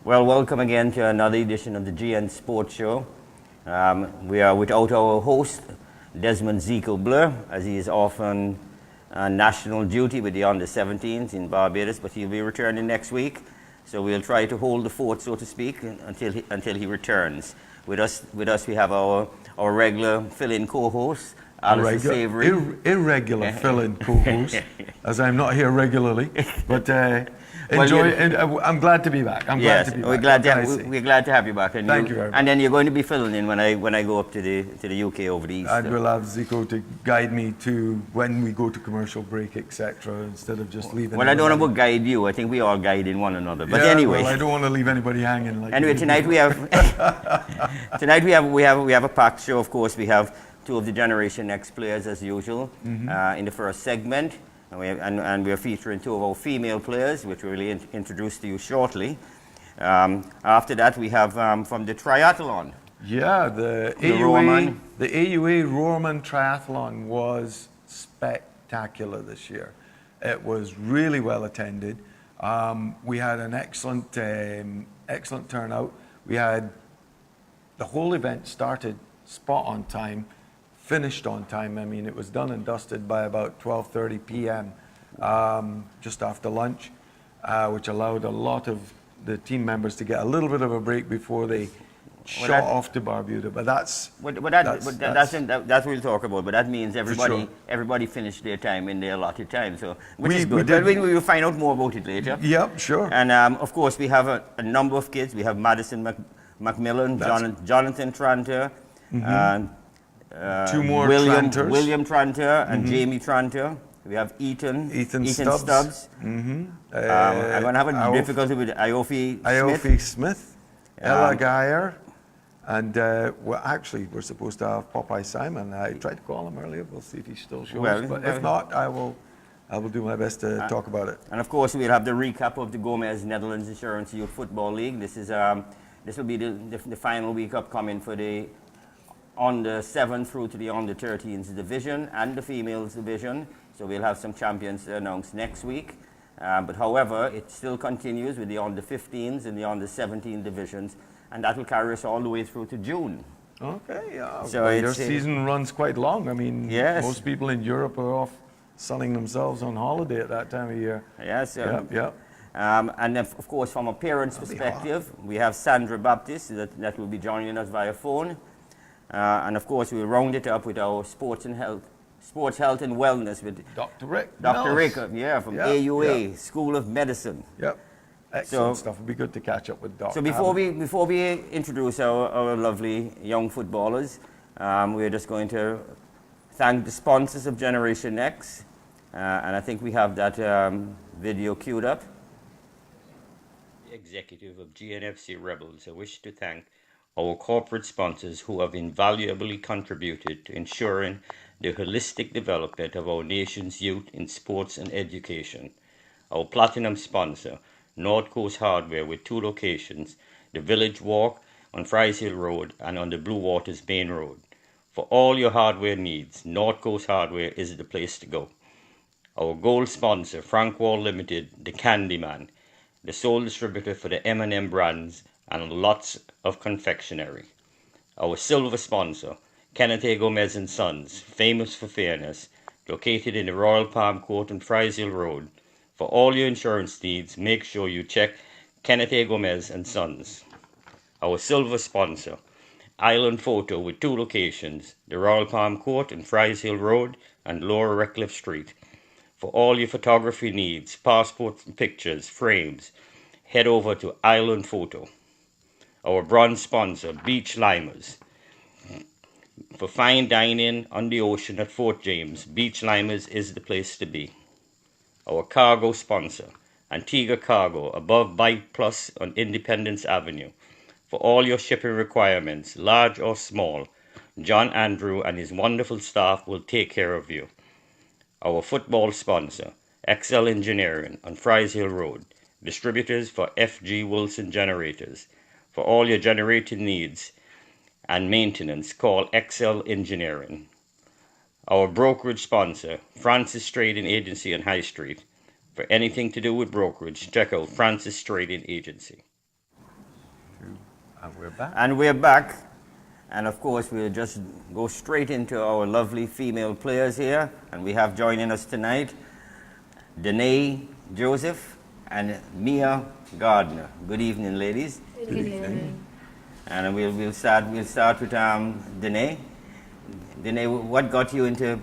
Well, welcome again to another edition of the GN Sports Show. We are without our host, Desmond Zico Blur, as he is off on national duty with the under-17s in Barbados, but he'll be returning next week. So we'll try to hold the fort, so to speak, until he returns. With us, we have our regular fill-in co-host, Alice Savory. Irregular fill-in co-host, as I'm not here regularly, but enjoy. I'm glad to be back. We're glad to have you back. And Thank you very much. And then you're going to be filling in when I go up to the UK over the Easter. And we'll have Zico to guide me to when we go to commercial break, etc., instead of just leaving. Well, I don't know about guide you. I think we all guiding one another. But yeah, anyway, well, I don't want to leave anybody hanging. Anyway, tonight we have a packed show. Of course, we have two of the Generation X players as usual in the first segment. And we are featuring two of our female players, which we'll really introduce to you shortly. After that, we have from the triathlon. Yeah, the AUA ROHRMAN triathlon was spectacular this year. It was really well attended. We had an excellent turnout. We had the whole event started spot on time, finished on time. I mean, it was done and dusted by about 12:30 p.m. Just after lunch, which allowed a lot of the team members to get a little bit of a break before they shot off to Barbuda. But that's what we'll talk about. But that means everybody finished their time in their allotted time, so which is good. We will find out more about it later. Yep, sure. And of course, we have a number of kids. We have Madisson, Macmillan, Jonathan Tranter. Two more Tranters. William Tranter and Jamie Tranter. We have Ethan Stubbs. I'm going to have a difficulty with Aoife Smith. Ella Geiyer. And we're supposed to have Popeye Simon. I tried to call him earlier. We'll see if he still shows. But if not, I will do my best to talk about it. And of course, we'll have the recap of the Gomez Netherlands Insurance Youth Football League. This will be the final week upcoming for the under 7 through to the under 13s division and the females division. So we'll have some champions to announce next week. But however, it still continues with the under 15s and the under 17 divisions, and that will carry us all the way through to June. Okay, so your season runs quite long. I mean, most people in Europe are off sunning themselves on holiday at that time of year. Yes. Yeah. And then, of course, from a parent's perspective, we have Sandra Baptist that will be joining us via phone. And of course, we'll round it up with our sports health and wellness with Dr. Rick. Dr. Rick, from AUA, School of Medicine. Yep. Excellent stuff. It'll be good to catch up with Dr. So before we introduce our lovely young footballers, we're just going to thank the sponsors of Generation X. And I think we have that video queued up. The executive of GNFC Rebels, I wish to thank our corporate sponsors who have invaluably contributed to ensuring the holistic development of our nation's youth in sports and education. Our platinum sponsor, North Coast Hardware, with 2 locations, the Village Walk on Fries Hill Road and on the Blue Waters Main Road. For all your hardware needs, North Coast Hardware is the place to go. Our gold sponsor, Frank Wall Limited, the Candyman, the sole distributor for the M&M brands and lots of confectionery. Our silver sponsor, Kenneth A. Gomez & Sons, famous for fairness, located in the Royal Palm Court on Fries Hill Road. For all your insurance needs, make sure you check Kenneth A. Gomez & Sons. Our silver sponsor, Island Photo, with 2 locations, the Royal Palm Court on Fries Hill Road and Lower Redcliffe Street. For all your photography needs, passports and pictures, frames, head over to Island Photo. Our bronze sponsor, Beach Limers. For fine dining on the ocean at Fort James, Beach Limers is the place to be. Our cargo sponsor, Antigua Cargo, above Bike Plus on Independence Avenue. For all your shipping requirements, large or small, John Andrew and his wonderful staff will take care of you. Our football sponsor, XL Engineering on Fries Hill Road, distributors for FG Wilson Generators. For all your generator needs and maintenance, call XL Engineering. Our brokerage sponsor, Francis Trading Agency on High Street. For anything to do with brokerage, check out Francis Trading Agency. And we're back. And we're back. And of course, we'll just go straight into our lovely female players here. And we have joining us tonight Danae Joseph and Mia Gardner. Good evening, ladies. Good evening. And we'll start with Danae. Danae, what got you into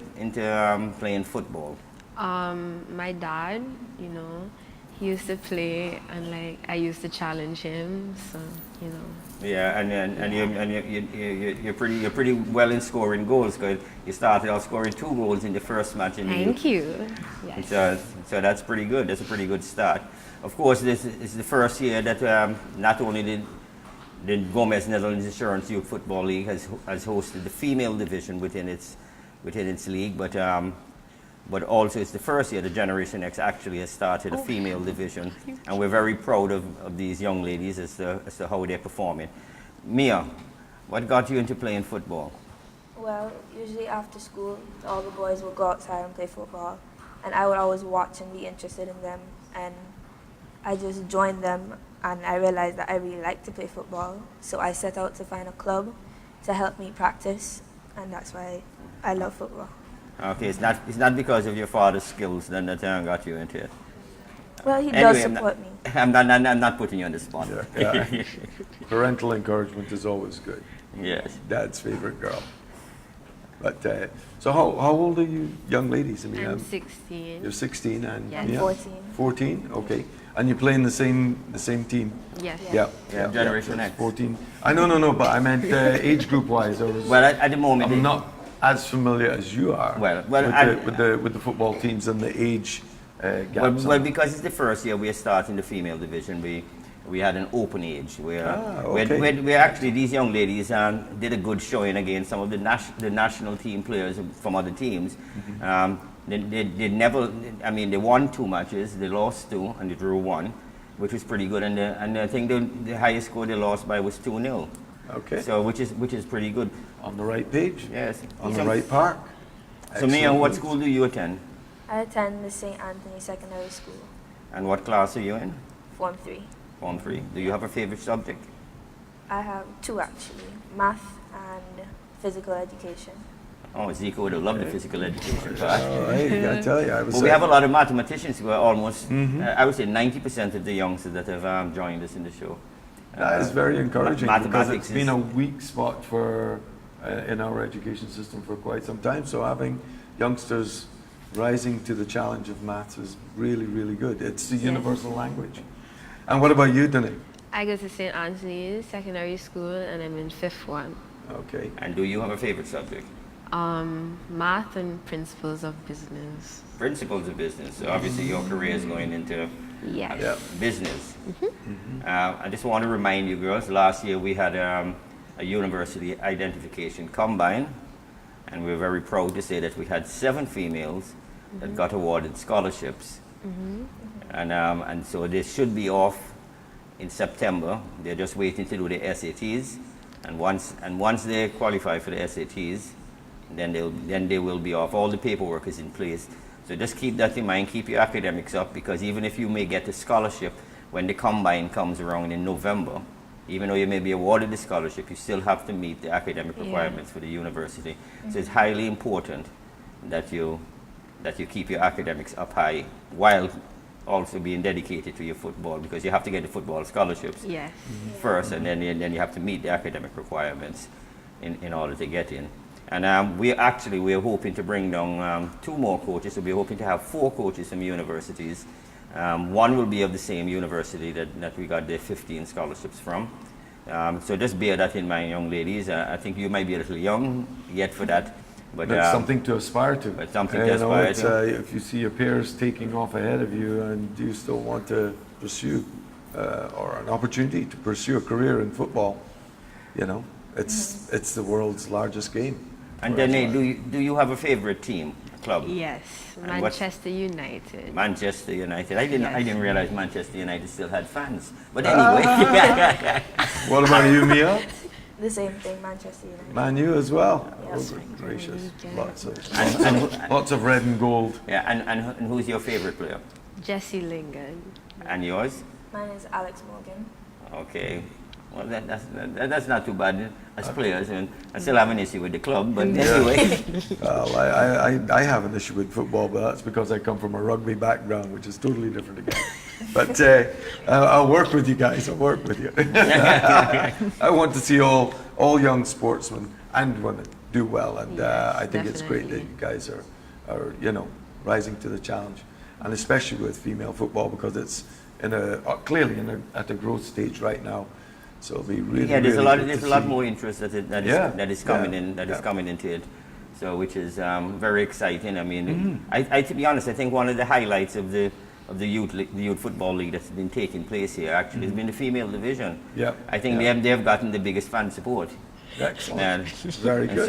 playing football? My dad, you know, he used to play, and like I used to challenge him, so you know. Yeah, and you're pretty well in scoring goals. Cause you started off scoring 2 goals in the first match. Thank you. Yes. So that's pretty good. That's a pretty good start. Of course, this is the first year that not only did the Gomez Netherlands Insurance Youth Football League has hosted the female division within its league, but also it's the first year the Generation X actually has started a female division, and we're very proud of these young ladies as to how they're performing. Mia, what got you into playing football? Well, usually after school, all the boys would go outside and play football, and I would always watch and be interested in them, and I just joined them, and I realized that I really liked to play football, so I set out to find a club to help me practice, and that's why I love football. Okay, it's not because of your father's skills then that got you into it. Well, he Anyway, does support me. I'm not putting you on the spot. Yeah. Parental encouragement is always good. Yes. Dad's favorite girl. But so how old are you, young ladies? I mean, I'm 16. You're 16 and Yes. Mia? 14. 14. Okay. And you play in the same team. Yes. Yeah. Generation X. 14. I no, but I meant age group wise. Well, at the moment, I'm not as familiar as you are. Well, with the football teams and the age gaps. Well, because it's the first year we are starting the female division, we had an open age. We actually, these young ladies did a good showing against some of the national team players from other teams. They won 2 matches, they lost 2, and they drew 1, which was pretty good. And I think the highest score they lost by was 2-0. Okay. So which is pretty good. On the right page. Yes. On the right park. So Mia, Excellent. what school do you attend? I attend the St. Anthony Secondary School, And what class are you in? Form 3. Form 3. Do you have a favorite subject? I have 2 actually, math and physical education. Oh, Zico would have loved the physical education part. Oh, hey, I tell you, I was. But we have a lot of mathematicians who are almost, I would say 90% of the youngsters that have joined us in the show. That is very encouraging because mathematics it's been a weak spot for in our education system for quite some time. So having youngsters rising to the challenge of maths is really, really good. It's the universal language. And what about you, Danae? I go to St. Anthony's Secondary School, and I'm in 5th one. Okay. And do you have a favorite subject? Math and principles of business. Principles of business. So obviously your career is going into Yes. Yeah. business. I just want to remind you girls, last year we had a university identification combine, and we're very proud to say that we had 7 females that got awarded scholarships. And so they should be off in September. They're just waiting to do the SATs, and once they qualify for the SATs, then they will be off. All the paperwork is in place. So just keep that in mind, keep your academics up, because even if you may get a scholarship, when the combine comes around in November, even though you may be awarded the scholarship, you still have to meet the academic requirements for the university. So it's highly important that you keep your academics up high while also being dedicated to your football, because you have to get the football scholarships Yes. first, and then you have to meet the academic requirements in order to get in. And we're hoping to bring down 2 more coaches. So we're hoping to have 4 coaches from universities. One will be of the same university that we got the 15 scholarships from. So just bear that in mind, young ladies. I think you might be a little young yet for that. But That's something to aspire to. It's something to aspire to. If you see your peers taking off ahead of you and you still want to pursue or an opportunity to pursue a career in football, it's the world's largest game. And Danae, do you have a favorite team, club? Yes. And what's- Manchester United. Manchester United. I Yes. didn't realize Manchester United still had fans. But anyway. What about you, Mia? The same thing, Manchester United. Man U as well. Yes. Oh, good gracious. Yeah. Lots of red and gold. Yeah, and who's your favorite player? Jesse Lingard. And yours? Mine is Alex Morgan. Okay. Well, that's not too bad as players. And I still have an issue with the club, but anyway. Well, I have an issue with football, but that's because I come from a rugby background, which is totally different again. But I'll work with you guys. I'll work with you. I want to see all young sportsmen and women do well, and I think it's great that you guys are rising to the challenge, and especially with female football, because it's clearly at a growth stage right now. So it'll be really there's really a lot more interest that is coming into it. So which is very exciting. I mean, I to be honest, I think one of the highlights of the youth football league that's been taking place here actually has been the female division. Yeah. I think they have gotten the biggest fan support. Excellent. Very good.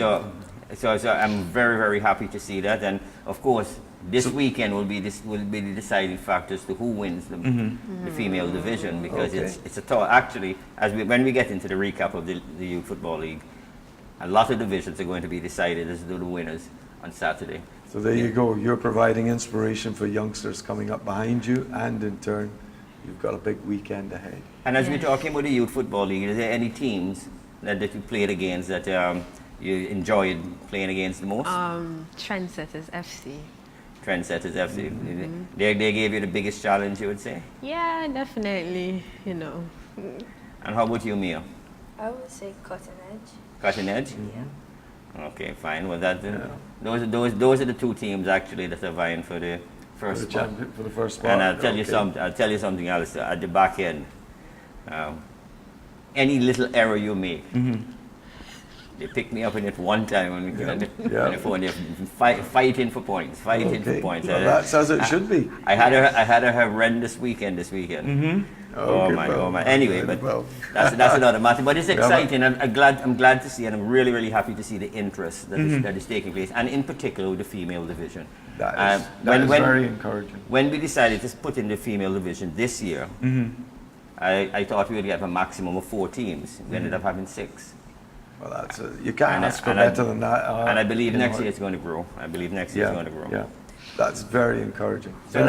So I'm very, very happy to see that, and of course this weekend will be the deciding factor as to who wins the female division, because it's a tough. Actually, when we get into the recap of the youth football league, a lot of divisions are going to be decided as to the winners on Saturday. So there you go. You're providing inspiration for youngsters coming up behind you, and in turn, you've got a big weekend ahead. And as we're talking about the youth football league, is there any teams that you played against that you enjoyed playing against the most? Trendsetters FC. Trendsetters FC. They gave you the biggest challenge, you would say? Yeah, definitely, And how about you, Mia? I would say Cutting Edge. Cutting Edge? Yeah. Okay, fine. Well, those are the two teams actually that are vying for the first spot. For the first spot. And I'll tell you something else at the back end. Any little error you make, they picked me up in it one time when we came on the phone. They're fighting for points. Well, that's as it should be. I had a horrendous weekend this weekend. Oh my. Anyway, but that's another matter. But it's exciting. I'm glad to see, and I'm really, really happy to see the interest that is taking place, and in particular with the female division. That is very encouraging. When we decided to put in the female division this year, I thought we would have a maximum of 4 teams. We ended up having 6. Well, you can't ask for better than that. And I believe next year it's going to grow. Yeah. That's very encouraging. So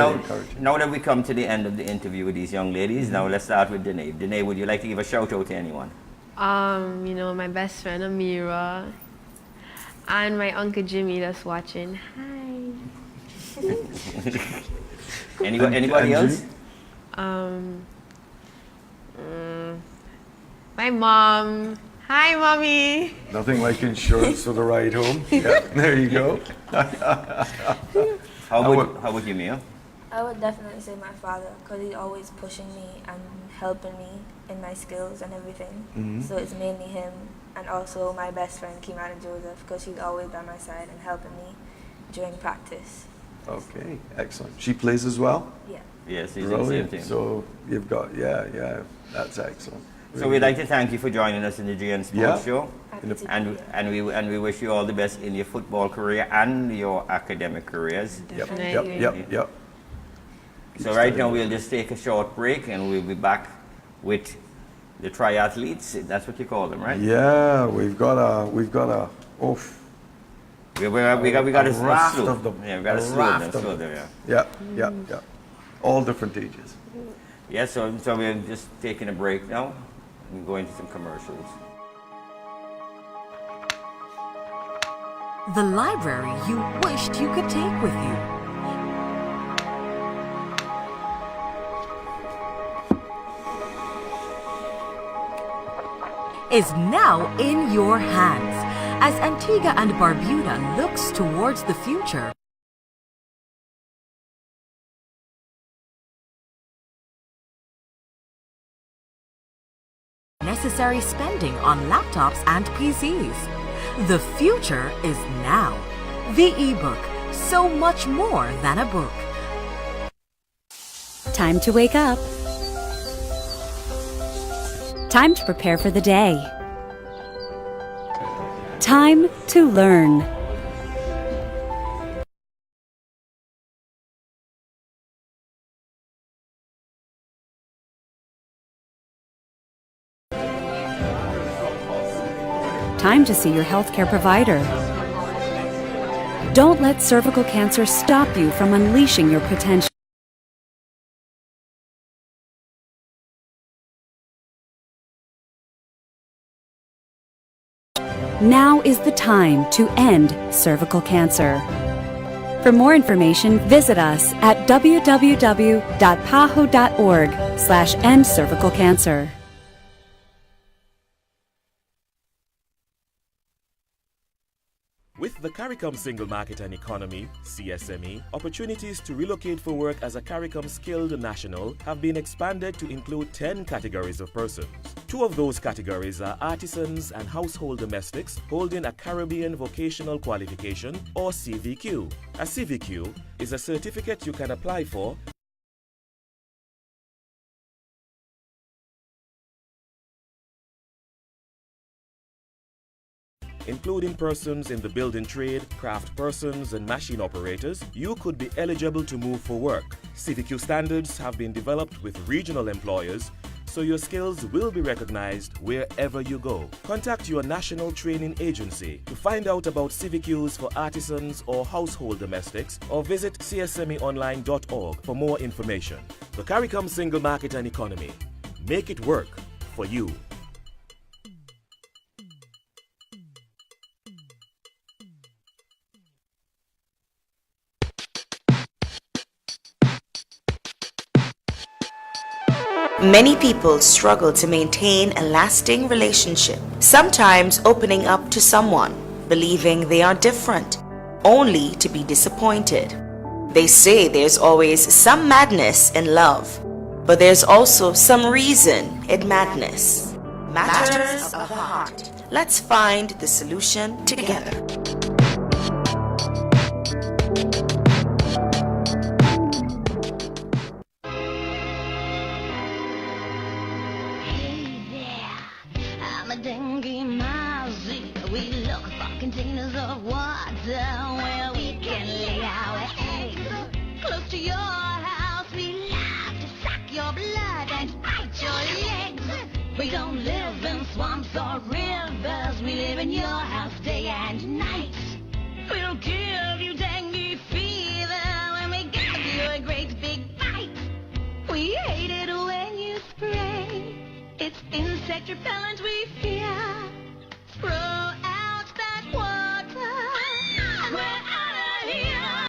now that we come to the end of the interview with these young ladies, now let's start with Danae. Danae, would you like to give a shout out to anyone? My best friend Amira, and my Uncle Jimmy that's watching. Hi. Anybody else? My mom. Hi, Mommy. Nothing like insurance for the ride home. Yeah, there you go. How about you, Mia? I would definitely say my father, because he's always pushing me and helping me in my skills and everything. So it's mainly him, and also my best friend, Kimana Joseph, because she's always by my side and helping me during practice. Okay, excellent. She plays as well? Yeah. Yes, she's in the same team. So you've got, that's excellent. So we'd like to thank you for joining us in the GN Sports Show. And we wish you all the best in your football career and your academic careers. Yep. So right now we'll just take a short break and we'll be back with the triathletes. That's what you call them, right? Yeah, we've got a We got a raft slew of them. Yeah, we got a slew of them. Yeah. All different ages. Yeah, so we're just taking a break now and going to some commercials. The library you wished you could take with you. Is now in your hands as Antigua and Barbuda looks towards the future. Necessary spending on laptops and PCs. The future is now. The e-book, so much more than a book. Time to wake up. Time to prepare for the day. Time to learn. Time to see your healthcare provider. Don't let cervical cancer stop you from unleashing your potential. Now is the time to end cervical cancer. For more information, visit us at www.paho.org/endcervicalcancer. With the CARICOM Single Market and Economy, CSME, opportunities to relocate for work as a CARICOM skilled national have been expanded to include 10 categories of persons. 2 of those categories are artisans and household domestics holding a Caribbean Vocational Qualification or CVQ. A CVQ is a certificate you can apply for including persons in the building trade, craft persons, and machine operators. You could be eligible to move for work. CVQ standards have been developed with regional employers, so your skills will be recognized wherever you go. Contact your national training agency to find out about CVQs for artisans or household domestics, or visit csmeonline.org for more information. The CARICOM Single Market and Economy. Make it work for you. Many people struggle to maintain a lasting relationship, sometimes opening up to someone, believing they are different, only to be disappointed. They say there's always some madness in love, but there's also some reason in madness. Matters of the heart. Let's find the solution together. We look for containers of water where we can lay our eggs. Close to your house, we love to suck your blood and bite your legs. We don't live in swamps or rivers, we live in your house day and night. We'll give you dengue fever when we give you a great big bite. We hate it when you spray, it's insect repellent we fear. Throw out that water, we're out of here.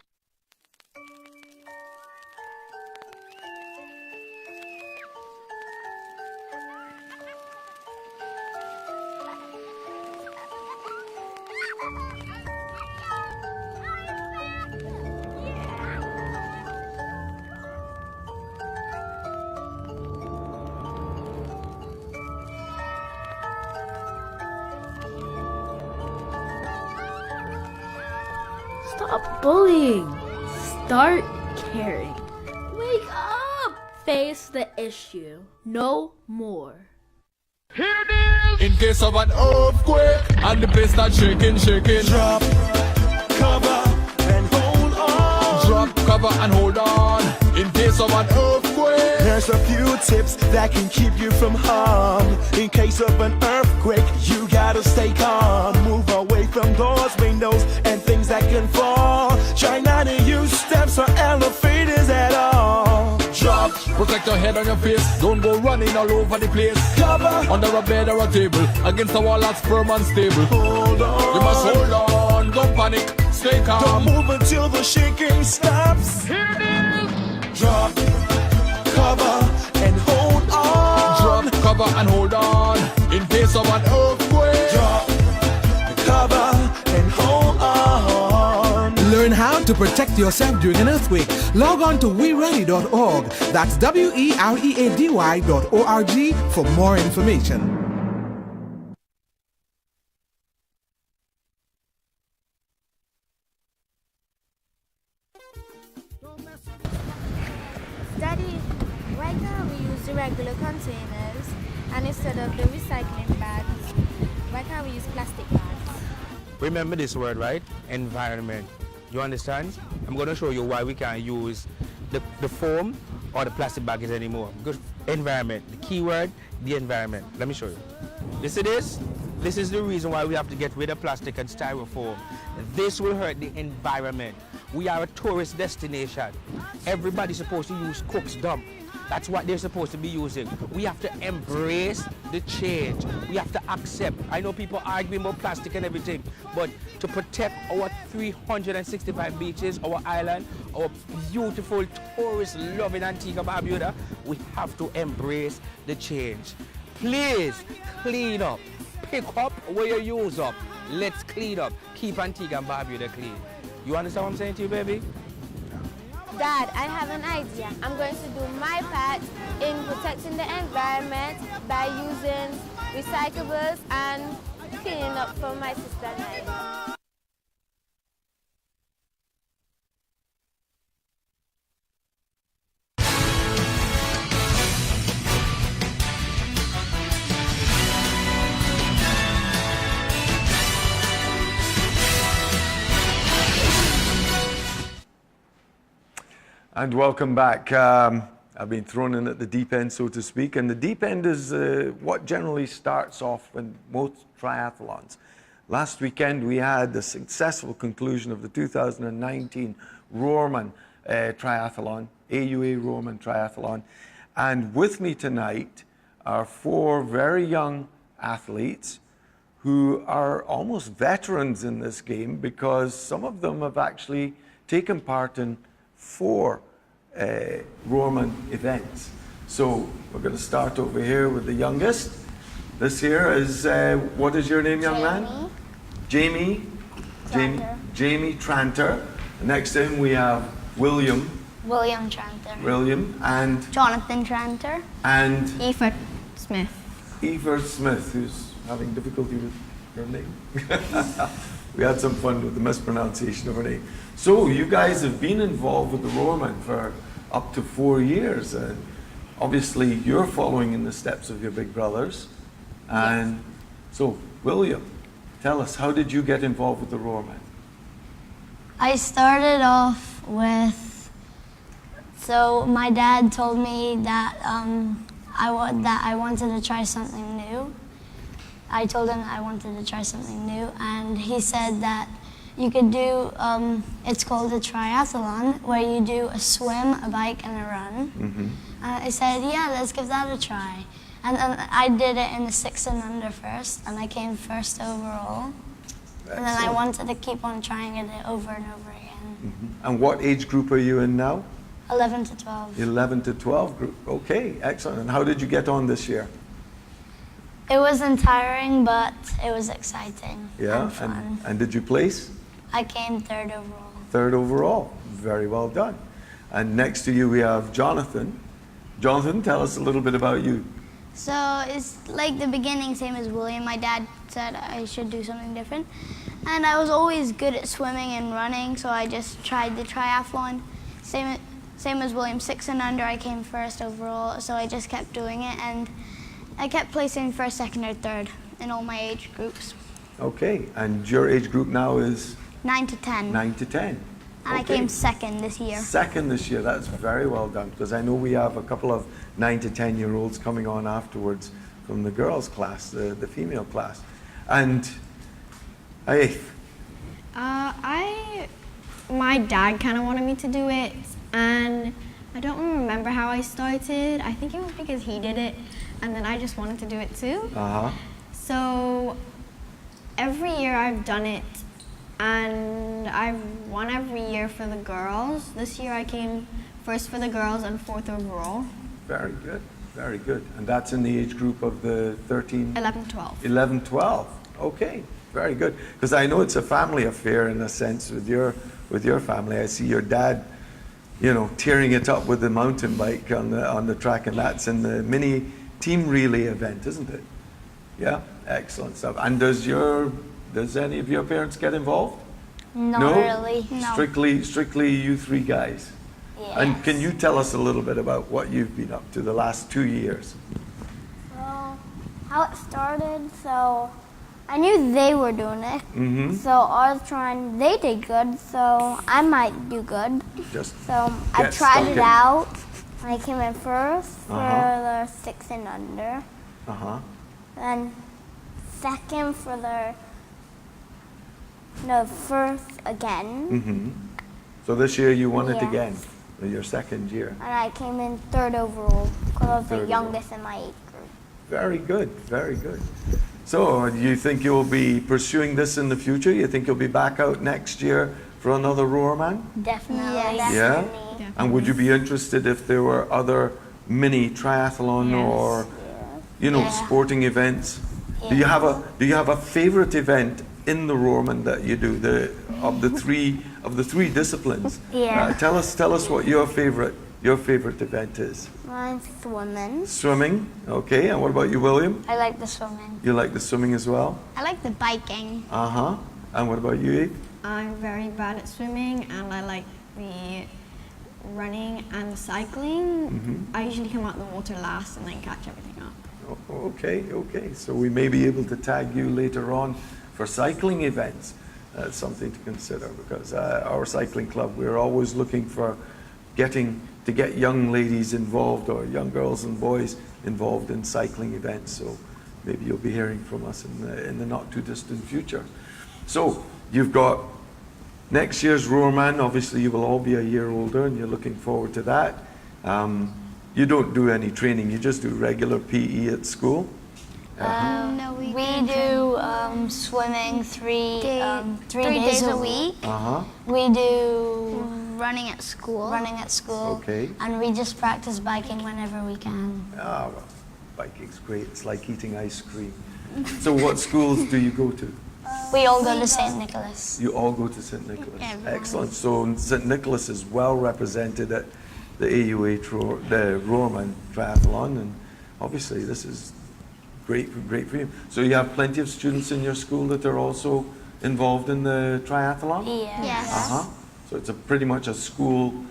Stop bullying. Start caring. Wake up. Face the issue. No more. Here it is! In case of an earthquake and the place starts shaking, shaking. Drop, cover, and hold on. Drop, cover, and hold on. In case of an earthquake, there's a few tips that can keep you from harm. In case of an earthquake, you gotta stay calm. Move away from doors, windows, and things that can fall. Try not to use steps or elevators at all. Drop, protect your head and your face. Don't go running all over the place. Cover, under a bed or a table, against a wall that's firm and stable. Hold on, you must hold on. Don't panic, stay calm. Don't move until the shaking stops. Here it is. Drop, cover, and hold on. Drop, cover, and hold on. In case of an earthquake. Drop, cover, and hold on. Learn how to protect yourself during an earthquake. Log on to weready.org. That's weready.org for more information. Daddy, why can't we use the regular containers and instead of the recycling bags, why can't we use plastic bags? Remember this word, right? Environment. You understand? I'm going to show you why we can't use the foam or the plastic bags anymore. Good environment. The key word, the environment. Let me show you. This it is. This is the reason why we have to get rid of plastic and styrofoam. This will hurt the environment. We are a tourist destination. Everybody's supposed to use Cook's Dump. That's what they're supposed to be using. We have to embrace the change. We have to accept. I know people arguing about plastic and everything, but to protect our 365 beaches, our island, our beautiful tourist-loving Antigua and Barbuda, we have to embrace the change. Please clean up. Pick up where you use up. Let's clean up. Keep Antigua and Barbuda clean. You understand what I'm saying to you, baby? Dad, I have an idea. I'm going to do my part in protecting the environment by using recyclables and cleaning up for my sister and I. And welcome back. I've been thrown in at the deep end, so to speak. And the deep end is what generally starts off in most triathlons. Last weekend, we had the successful conclusion of the 2019 ROHRMAN triathlon, AUA ROHRMAN triathlon. And with me tonight are 4 very young athletes who are almost veterans in this game because some of them have actually taken part in 4 ROHRMAN events. So we're going to start over here with the youngest. This here is, what is your name, young man? Jamie. Jamie Tranter. Next to him we have William Tranter. William and Jonathan Tranter. And Aoife Smith. Aoife Smith, who's having difficulty with her name. We had some fun with the mispronunciation of her name. So you guys have been involved with the ROHRMAN for up to 4 years. And obviously you're following in the steps of your big brothers. And so, William, tell us, how did you get involved with the ROHRMAN? I started off with, so my dad told me that I wanted to try something new. I told him I wanted to try something new, and he said that you could do, it's called a triathlon, where you do a swim, a bike, and a run. I said, yeah, let's give that a try. And then I did it in the 6 and under first, and I came first overall. Excellent. And then I wanted to keep on trying it over and over again. And what age group are you in now? 11 to 12. 11 to 12 group. Okay, excellent. And how did you get on this year? It wasn't tiring, but it was exciting. Yeah, and fun. And did you place? I came 3rd overall. 3rd overall. Very well done. And next to you we have Jonathan. Jonathan, tell us a little bit about you. So it's like the beginning, same as William. My dad said I should do something different. And I was always good at swimming and running, so I just tried the triathlon. Same as William, 6 and under, I came first overall, so I just kept doing it. And I kept placing first, second, or third in all my age groups. Okay, and your age group now is? 9 to 10. 9 to 10. And okay. I came second this year. Second this year, that's very well done, because I know we have a couple of 9 to 10-year-olds coming on afterwards from the girls' class, the female class. And Aoife? My dad kind of wanted me to do it, and I don't remember how I started. I think it was because he did it, and then I just wanted to do it too. So every year I've done it, and I've won every year for the girls. This year I came first for the girls and 4th overall. Very good, very good. And that's in the age group of the 13? 11, 12. 11, 12. Okay, very good. Because I know it's a family affair in a sense with your family. I see your dad, you know, tearing it up with the mountain bike on the track, and that's in the mini team relay event, isn't it? Yeah, excellent stuff. And does any of your parents get involved? Not really. No. Strictly you 3 guys. Yes. And can you tell us a little bit about what you've been up to the last 2 years? So, how it started, so I knew they were doing it. So I was trying, they did good, so I might do good. So I tried it out, and I came in first for the 6 and under. And second for first again. So this year you won it again. Your second year. And I came in 3rd overall because I was Third the youngest in my age group. Very good, very good. So, do you think you'll be pursuing this in the future? You think you'll be back out next year for another ROHRMAN? Definitely. Yeah? And would you be interested if there were other mini triathlon or, you know, sporting events? Do you have a favorite event in the ROHRMAN that you do? Of the three disciplines? Yeah. Tell us what your favorite event is. Mine's swimming. Swimming, okay. And what about you, William? I like the swimming. You like the swimming as well? I like the biking. Uh-huh. And what about you, Aoife? I'm very bad at swimming, and I like the running and the cycling. I usually come out of the water last and then catch everything up. Okay. So we may be able to tag you later on for cycling events. That's something to consider, because our cycling club, we're always looking for to get young ladies involved, or young girls and boys involved in cycling events. So maybe you'll be hearing from us in the not too distant future. So you've got next year's ROHRMAN. Obviously you will all be a year older and you're looking forward to that. You don't do any training, you just do regular PE at school? No, we do swimming three days a week. We do running at school. Okay. And we just practice biking whenever we can. Ah, well, biking's great. It's like eating ice cream. So what schools do you go to? We all go to St. Nicholas. You all go to St. Nicholas. Everyone. Excellent. So St. Nicholas is well represented at the AUA, the ROHRMAN Triathlon, and obviously this is great for you. So you have plenty of students in your school that are also involved in the triathlon? Yes. So it's pretty much a school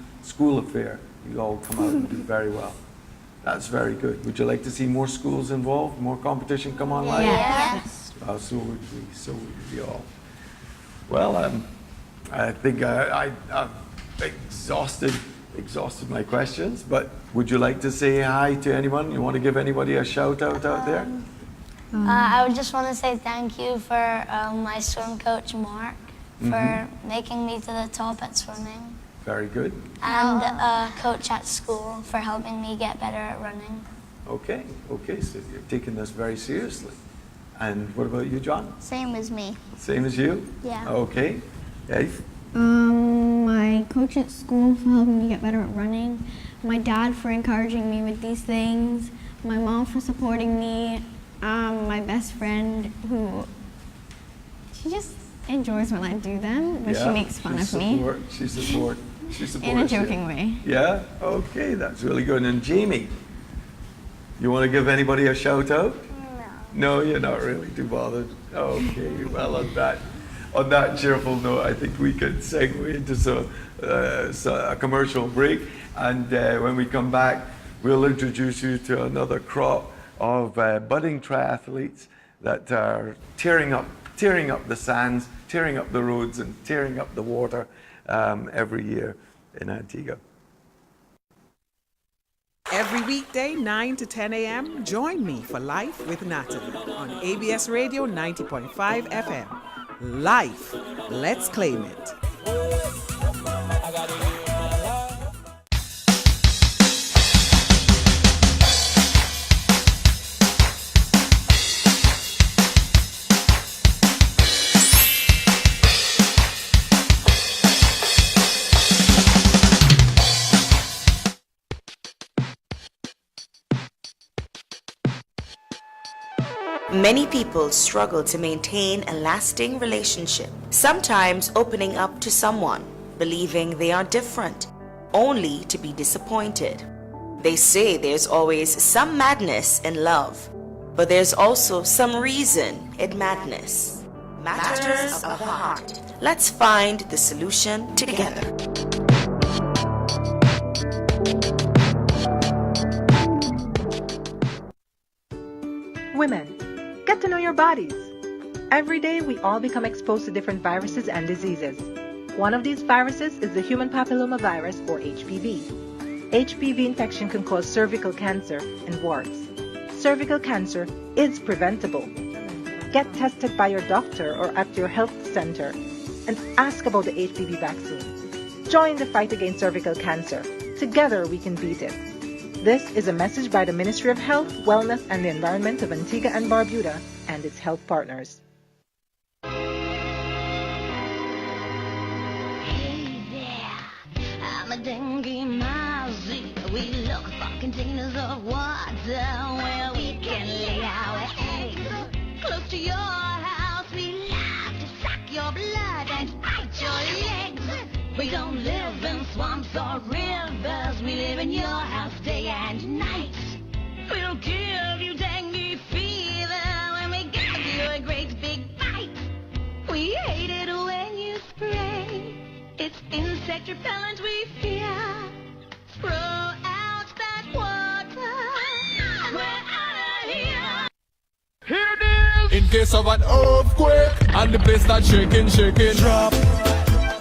affair. You all come out and do very well. That's very good. Would you like to see more schools involved, more competition come online? Yes. So would we all. Well, I think I've exhausted my questions, but would you like to say hi to anyone? You want to give anybody a shout out there? I would just want to say thank you for my swim coach, Mark, for making me to the top at swimming. Very good. And coach at school for helping me get better at running. Okay, so you're taking this very seriously. And what about you, John? Same as me. Same as you? Yeah. Okay. Aoife? My coach at school for helping me get better at running. My dad for encouraging me with these things. My mom for supporting me. My best friend she just enjoys when I do them, but she makes fun of me. She supports in a joking way. Yeah? Okay, that's really good. And Jamie, you want to give anybody a shout out? No, you're not really too bothered. Okay, well on that cheerful note, I think we could segue into a commercial break, and when we come back, we'll introduce you to another crop of budding triathletes that are tearing up the sands, tearing up the roads, and tearing up the water every year in Antigua. Every weekday, 9 to 10 a.m., join me for Life with Natalie on ABS Radio 90.5 FM. Life, let's claim it. Many people struggle to maintain a lasting relationship, sometimes opening up to someone, believing they are different, only to be disappointed. They say there's always some madness in love, but there's also some reason in madness. Matters of the heart. Let's find the solution together. Women, get to know your bodies. Every day we all become exposed to different viruses and diseases. One of these viruses is the human papillomavirus, or HPV. HPV infection can cause cervical cancer and warts. Cervical cancer is preventable. Get tested by your doctor or at your health center and ask about the HPV vaccine. Join the fight against cervical cancer. Together we can beat it. This is a message by the Ministry of Health, Wellness and the Environment of Antigua and Barbuda and its health partners. I'm a dengue mozzie. We look for containers of water where we can lay our eggs. Close to your house, we love to suck your blood and bite your legs. We don't live in swamps or rivers. We live in your house day and night. We'll give you dengue fever when we give you a great big bite. We hate it when you spray. It's insect repellent we fear. Throw out that water and we're out of here. Here it is. In case of an earthquake and the place starts shaking, shaking. Drop,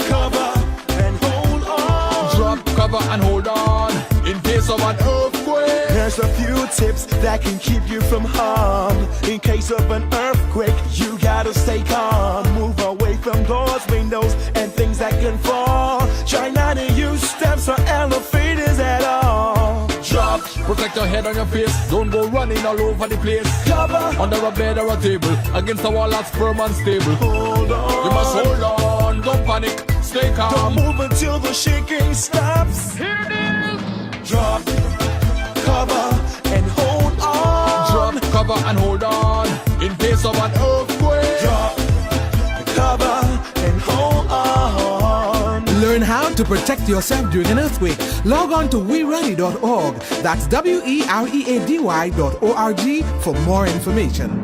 cover, and hold on. Drop, cover, and hold on. In case of an earthquake. There's a few tips that can keep you from harm. In case of an earthquake, you gotta stay calm. Move away from doors, windows, and things that can fall. Try not to use steps or elevators at all. Drop, protect your head on your face. Don't go running all over the place. Cover, under a bed or a table. Against a wall that's firm and stable. Hold on. You must hold on, don't panic, stay calm. Don't move until the shaking stops. Here it is. Drop, cover, and hold on. Drop, cover, and hold on. In case of an earthquake. Drop, cover, and hold on. Learn how to protect yourself during an earthquake. Log on to weready.org. That's weready.org for more information.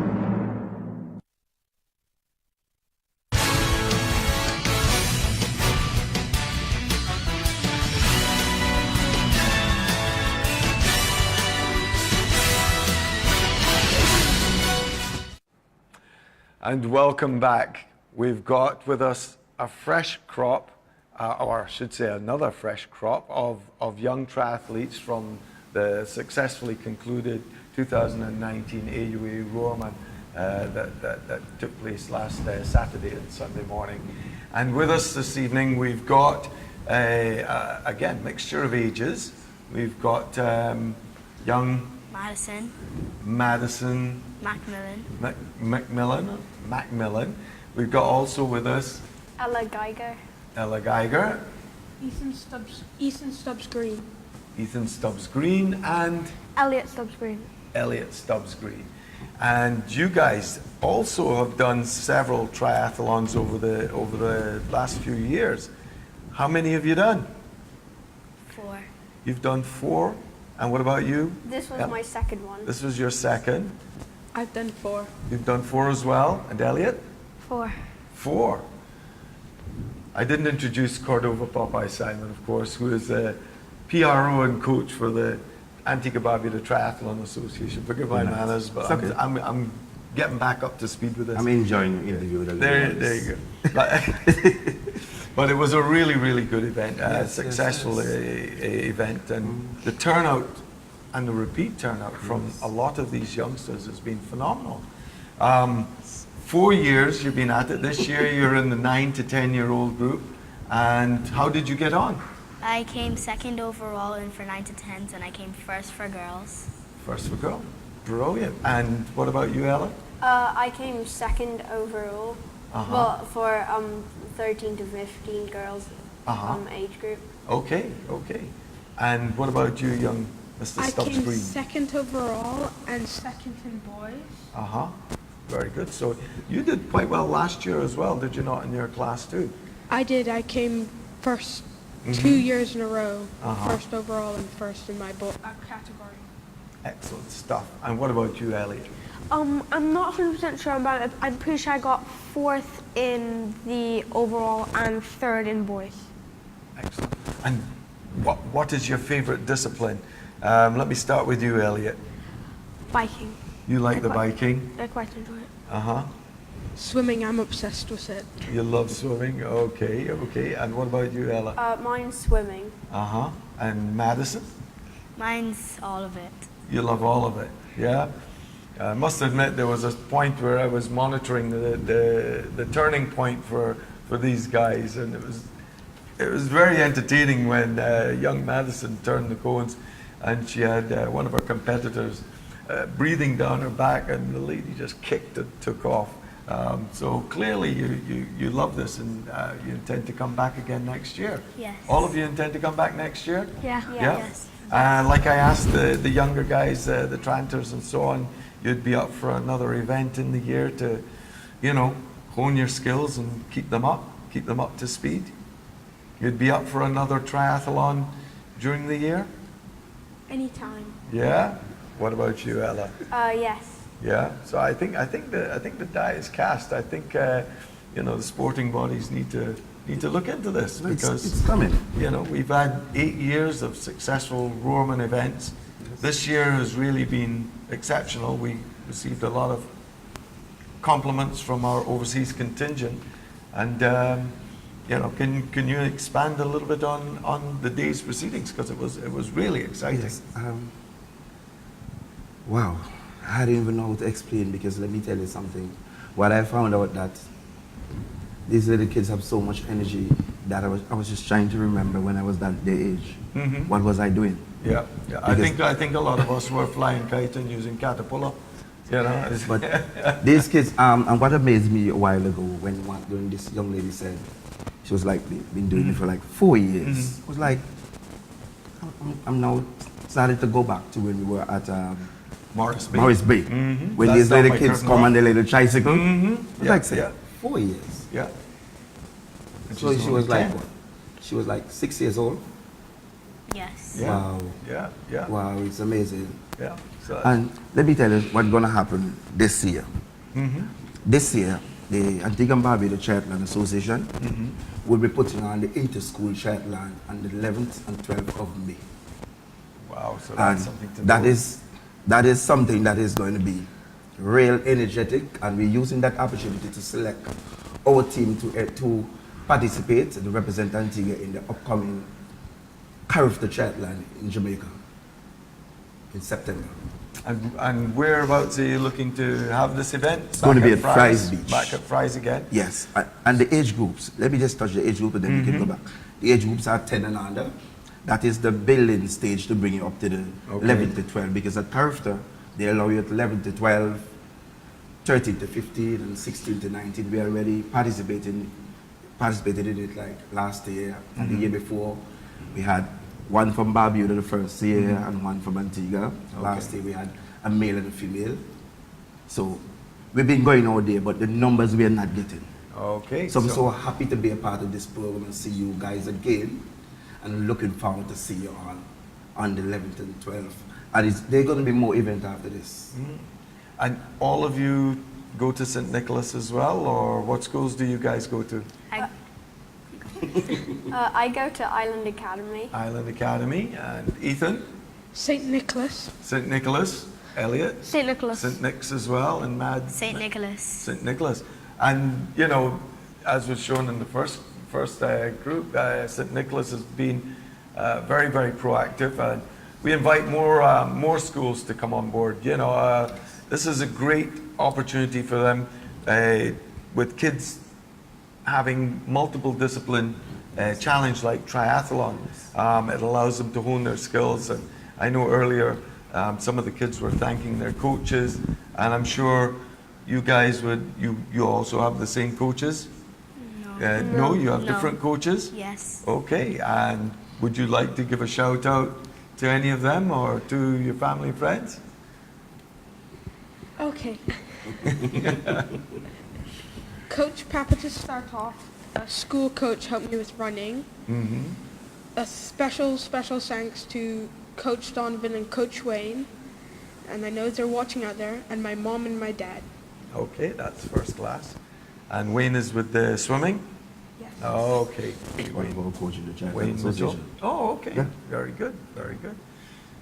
And welcome back. We've got with us a fresh crop, or I should say another fresh crop of young triathletes from the successfully concluded 2019 AUA ROHRMAN that took place last Saturday and Sunday morning. And with us this evening we've got, again, mixture of ages. We've got young Madisson, Macmillan. We've got also with us Geiyer. Geiyer. Ethan Stubbs Green. Ethan Stubbs Green and Elliot Stubbs Green. Elliot Stubbs Green. And you guys also have done several triathlons over the last few years. How many have you done? 4. You've done 4. And what about you? This was my second one. This was your second. I've done 4. You've done 4 as well. And Elliot? 4. 4. I didn't introduce Cordova Popeye Simon, of course, who is a PRO and coach for the Antigua Barbuda Triathlon Association. Forgive my manners, but okay. I'm getting back up to speed with this. I'm enjoying the interview. There you go. But it was a really, really good event, successful event, and the turnout and the repeat turnout from a lot of these youngsters has been phenomenal. 4 years you've been at it. This year you're in the 9 to 10-year-old group. And how did you get on? I came second overall in for 9 to 10s, and I came first for girls. First for girls. Brilliant. And what about you, Ella? I came second overall, but for 13 to 15 girls age group. Okay. And what about you, young Mr. Stubbs Green? I came second overall and second in boys. Very good. So you did quite well last year as well, did you not, in your class too? I did. I came first 2 years in a row, first overall and first in my category. Excellent stuff. And what about you, Elliot? I'm not 100% sure about it. I'm pretty sure I got 4th in the overall and 3rd in boys. Excellent. And what is your favorite discipline? Let me start with you, Elliot. Biking. You like the biking? I quite enjoy it. Swimming, I'm obsessed with it. You love swimming? Okay. And what about you, Ella? Mine's swimming. And Madisson? Mine's all of it. You love all of it, yeah? I must admit there was a point where I was monitoring the turning point for these guys, and it was very entertaining when young Madisson turned the cones and she had one of her competitors breathing down her back, and the lady just kicked and took off. So clearly you love this, and you intend to come back again next year. Yes. All of you intend to come back next year? Yeah. Yes. Like I asked the younger guys, the Tranters and so on, you'd be up for another event in the year to, you know, hone your skills and keep them up to speed. You'd be up for another triathlon during the year? Anytime. Yeah? What about you, Ella? Yes. Yeah, so I think the die is cast. I think you know, the sporting bodies need to look into this, because it's coming. You know, we've had 8 years of successful ROHRMAN events. This year has really been exceptional. We received a lot of compliments from our overseas contingent, and you know, can you expand a little bit on the day's proceedings, because it was really exciting. Yes. Wow. I don't even know how to explain, because let me tell you something. What I found out that these little kids have so much energy that I was just trying to remember when I was that their age. Mm-hmm. What was I doing? Yeah. I think a lot of us were flying kite and using caterpillar. You know. But these kids, and what amazed me a while ago when this young lady said she was like been doing it for like 4 years. Mm-hmm. It was like I'm now started to go back to when we were at Morris Bay. Mm-hmm. When these little kids come on the little tricycle. Mm-hmm. Yeah, Like say, yeah. 4 years. Yeah. So she was like what? She was like 6 years old. Yes. Yeah. Wow. Yeah. Wow, it's amazing. Yeah. So And let me tell you what's going to happen this year. Mm-hmm. This year, the Antigua and Barbuda Triathlon Association will be putting on the inter-school triathlon on the 11th and 12th of May. Wow, so And that's something to that do. that is something that is going to be real energetic, and we're using that opportunity to select our team to participate and represent Antigua in the upcoming Carifta Triathlon in Jamaica in September. And whereabouts are you looking to have this event? It's going to be at Fry's Beach. Back at Fry's again? Yes, and the age groups, let me just touch the age group and then we can go back. The age groups are 10 and under. That is the building stage to bring you up to the 11 to 12, because at Carifta, they allow you at 11 to 12, 13 to 15, and 16 to 19. We already participated in it like last year and the year before. We had one from Barbuda the first year and one from Antigua. Last year we had a male and a female. So we've been going all day, but the numbers we are not getting. Okay. So I'm so happy to be a part of this program and see you guys again, and looking forward to see you all on the 11th and 12th. And there's going to be more events after this. And all of you go to St. Nicholas as well, or what schools do you guys go to? I go to Island Academy. Island Academy. And Ethan? St. Nicholas. St. Nicholas. Elliot? St. Nicholas. St. Nick's as well, and St. Nicholas. St. Nicholas. And, you know, as was shown in the first group, St. Nicholas has been very, very proactive. And we invite more schools to come on board. You know, this is a great opportunity for them with kids having multiple discipline challenge like triathlon. It allows them to hone their skills. And I know earlier some of the kids were thanking their coaches, and I'm sure you guys you also have the same coaches? No, you have different coaches? Yes. Okay, and would you like to give a shout out to any of them or to your family and friends? Okay. Coach Papa to start off. A school coach helped me with running. A special thanks to Coach Donovan and Coach Wayne. And I know they're watching out there, and my mom and my dad. Okay, that's first class. And Wayne is with the swimming? Yes. Okay. Wayne coaching the Triathlon Wayne Mitchell. Association. Oh, okay. Yeah. Very good, very good.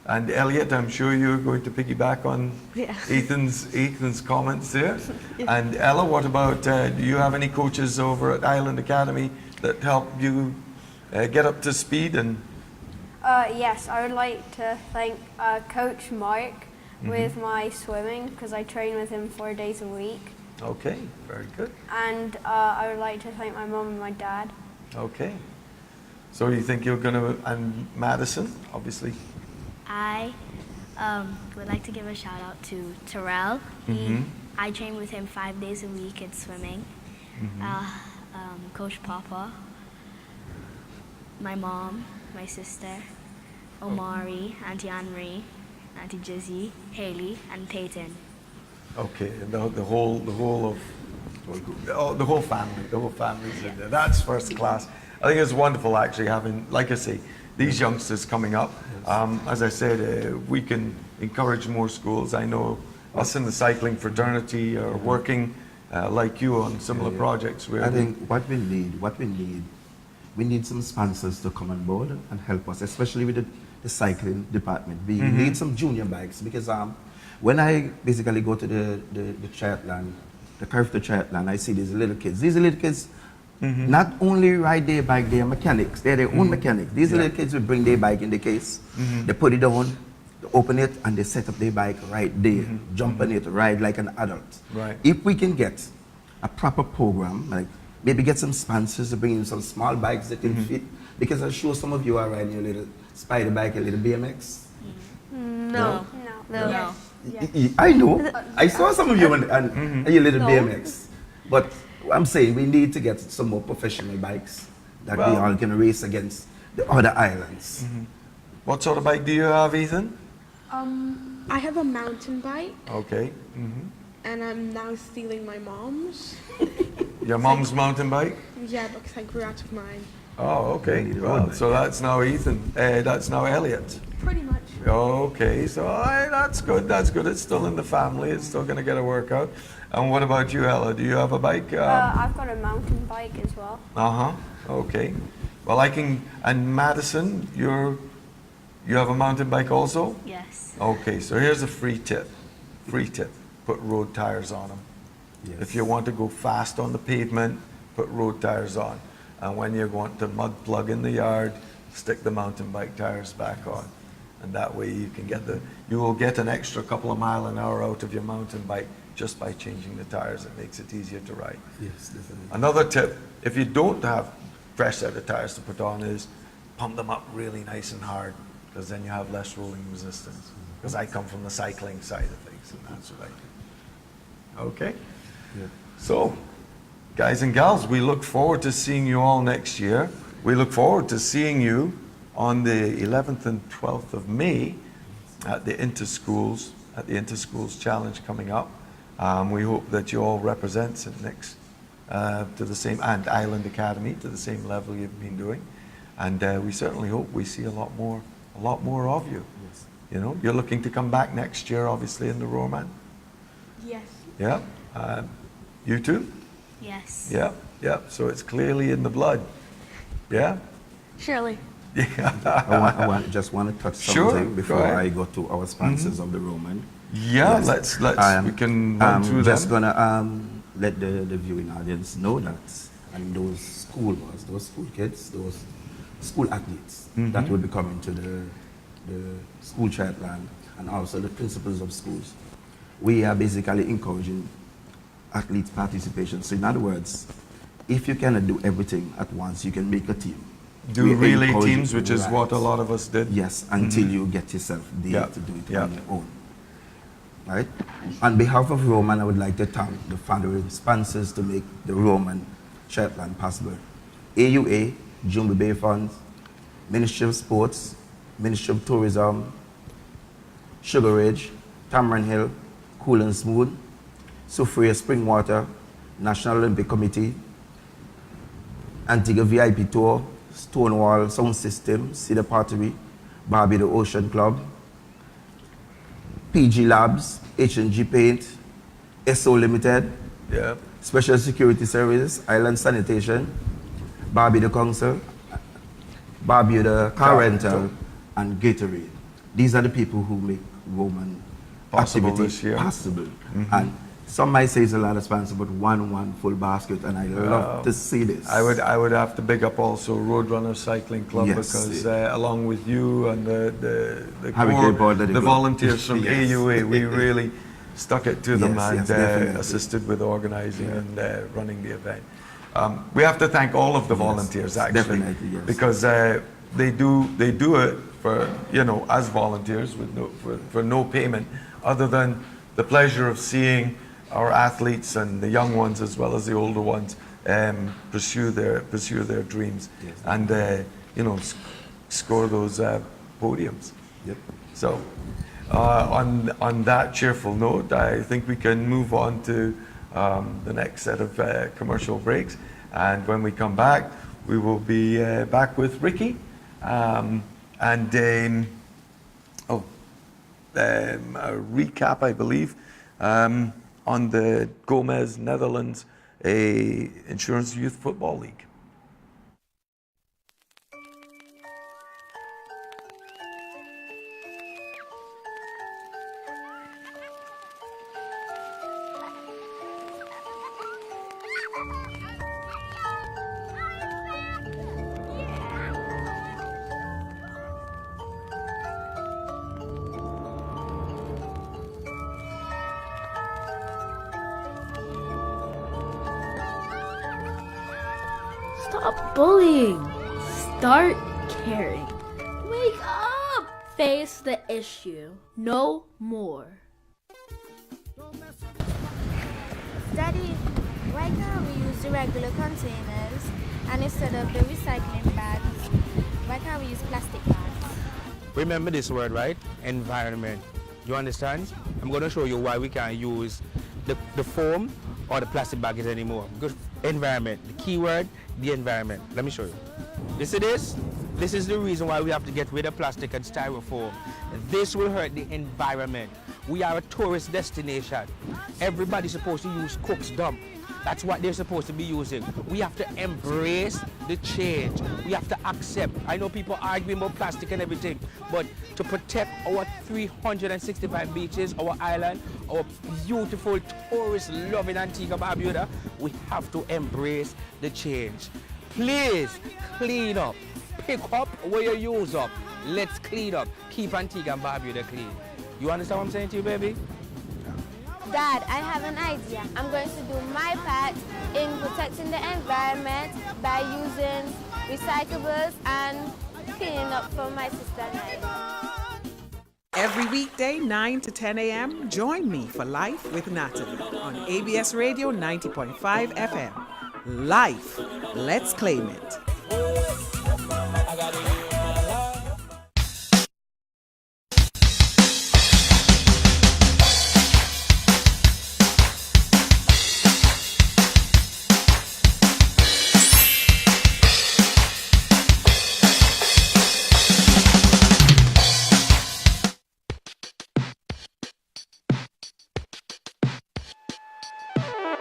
And Elliot, I'm sure you're going to piggyback on Ethan's comments there. And Ella, what about, do you have any coaches over at Island Academy that help you get up to speed? And Yes, I would like to thank Coach Mark with my swimming, because I train with him 4 days a week. Okay, very good. And I would like to thank my mom and my dad. Okay. So you think you're going to, and Madisson, obviously? I would like to give a shout out to Terrell. I train with him 5 days a week in swimming. Coach Papa, my mom, my sister, Omari, Auntie Anne-Marie, Auntie Jizzy, Haley, and Peyton. Okay, and the whole family's in there. That's first class. I think it's wonderful actually having, like I say, these youngsters coming up. As I said, we can encourage more schools. I know us in the cycling fraternity are working like you on similar projects. I think what we need some sponsors to come on board and help us, especially with the cycling department. We need some junior bikes because when I basically go to the triathlon, the Curve Triathlon, I see these little kids. These little kids not only ride their bike, they are mechanics. They're their own mechanics. These little kids will bring their bike in the case, they put it on, they open it, and they set up their bike right there, jump on it, ride like an adult. Right. If we can get a proper program, like maybe get some sponsors to bring in some small bikes that can fit, because I'm sure some of you are riding your little spider bike, a little BMX. No. I know. I saw some of you on your little BMX. But I'm saying we need to get some more professional bikes that we all can race against the other islands. What sort of bike do you have, Ethan? I have a mountain bike. Okay. And I'm now stealing my mom's. Your mom's mountain bike? Yeah, because I grew out of mine. Oh, okay. Well, so that's now Ethan. That's now Elliot. Pretty much. Okay, so that's good. That's good. It's still in the family. It's still going to get a workout. And what about you, Ella? Do you have a bike? I've got a mountain bike as well. Okay. Well, I can. And Madisson, you have a mountain bike also? Yes. Okay. So here's a free tip. Put road tires on them. Yes. If you want to go fast on the pavement, put road tires on. And when you want to mud plug in the yard, stick the mountain bike tires back on. And that way you will get an extra couple of miles an hour out of your mountain bike just by changing the tires. It makes it easier to ride. Yes, definitely. Another tip, if you don't have fresh set of tires to put on, is pump them up really nice and hard, because then you have less rolling resistance. Because I come from the cycling side of things, and that's what I do. Okay? Yeah. So, guys and gals, we look forward to seeing you all next year. We look forward to seeing you on the 11th and 12th of May at the Interschools Challenge coming up. We hope that you all represent St. Nick's to the same, and Island Academy to the same level you've been doing. And we certainly hope we see a lot more of you. Yes. You know, you're looking to come back next year, obviously, in the ROHRMAN. Yes. Yeah. You too? Yes. Yeah. So it's clearly in the blood. Yeah? Surely. Yeah. I just want to touch something before I go to our sponsors of the ROHRMAN. Yeah, let's we can run through them. I'm just gonna let the viewing audience know that, and those school kids, those school athletes that will be coming to the school triathlon, and also the principals of schools, we are basically encouraging athletes participation. So in other words, if you cannot do everything at once, you can make a team. Do relay teams, which is what a lot of us did. Yes, until you get yourself there to do it on your own. Right? On behalf of ROHRMAN, I would like to thank the following sponsors to make the ROHRMAN Triathlon possible: AUA, Jumbo Bay Funds, Ministry of Sports, Ministry of Tourism, Sugar Ridge, Tamron Hill, Cool and Smooth, Sophia Springwater, National Olympic Committee, Antigua VIP Tour, Stonewall Sound System, Cedar Pottery, Barbie the Ocean Club, PG Labs, H&G Paint, SO Limited, Special Security Services, Island Sanitation, Barbie the Council, Barbie the Car Rental, and Gatorade. These are the people who make ROHRMAN activity possible. And some might say it's a lot of sponsors, but one full basket, and I love to see this. I would have to big up also Roadrunner Cycling Club, because along with you and the volunteers from AUA, we really stuck it to them and assisted with organizing and running the event. we have to thank all of the volunteers, actually, definitely, yes. because they do it for, you know, as volunteers with for no payment, other than the pleasure of seeing our athletes and the young ones as well as the older ones pursue their dreams, yes, and you know, score those podiums. Yep. So on that cheerful note, I think we can move on to the next set of commercial breaks, and when we come back, we will be back with Ricky and a recap, I believe, on the Gomez Netherlands Insurance Youth Football League. Stop bullying. Start caring. Wake up. Face the issue. No more. Daddy, why can't we use the regular containers and instead of the recycling bags, why can't we use plastic bags? Remember this word, right? Environment. You understand? I'm going to show you why we can't use the foam or the plastic bags anymore. Because environment, the key word, the environment. Let me show you. You see this? This is the reason why we have to get rid of plastic and styrofoam. This will hurt the environment. We are a tourist destination. Everybody's supposed to use Cook's Dump. That's what they're supposed to be using. We have to embrace the change. We have to accept. I know people arguing about plastic and everything, but to protect our 365 beaches, our island, our beautiful tourist-loving Antigua Barbuda, we have to embrace the change. Please clean up. Pick up where you use up. Let's clean up. Keep Antigua and Barbuda clean. You understand what I'm saying to you, baby? Dad, I have an idea. I'm going to do my part in protecting the environment by using recyclables and cleaning up for my sister and I. Every weekday, 9 to 10 a.m., join me for Life with Natalie on ABS Radio 90.5 FM. Life, let's claim it.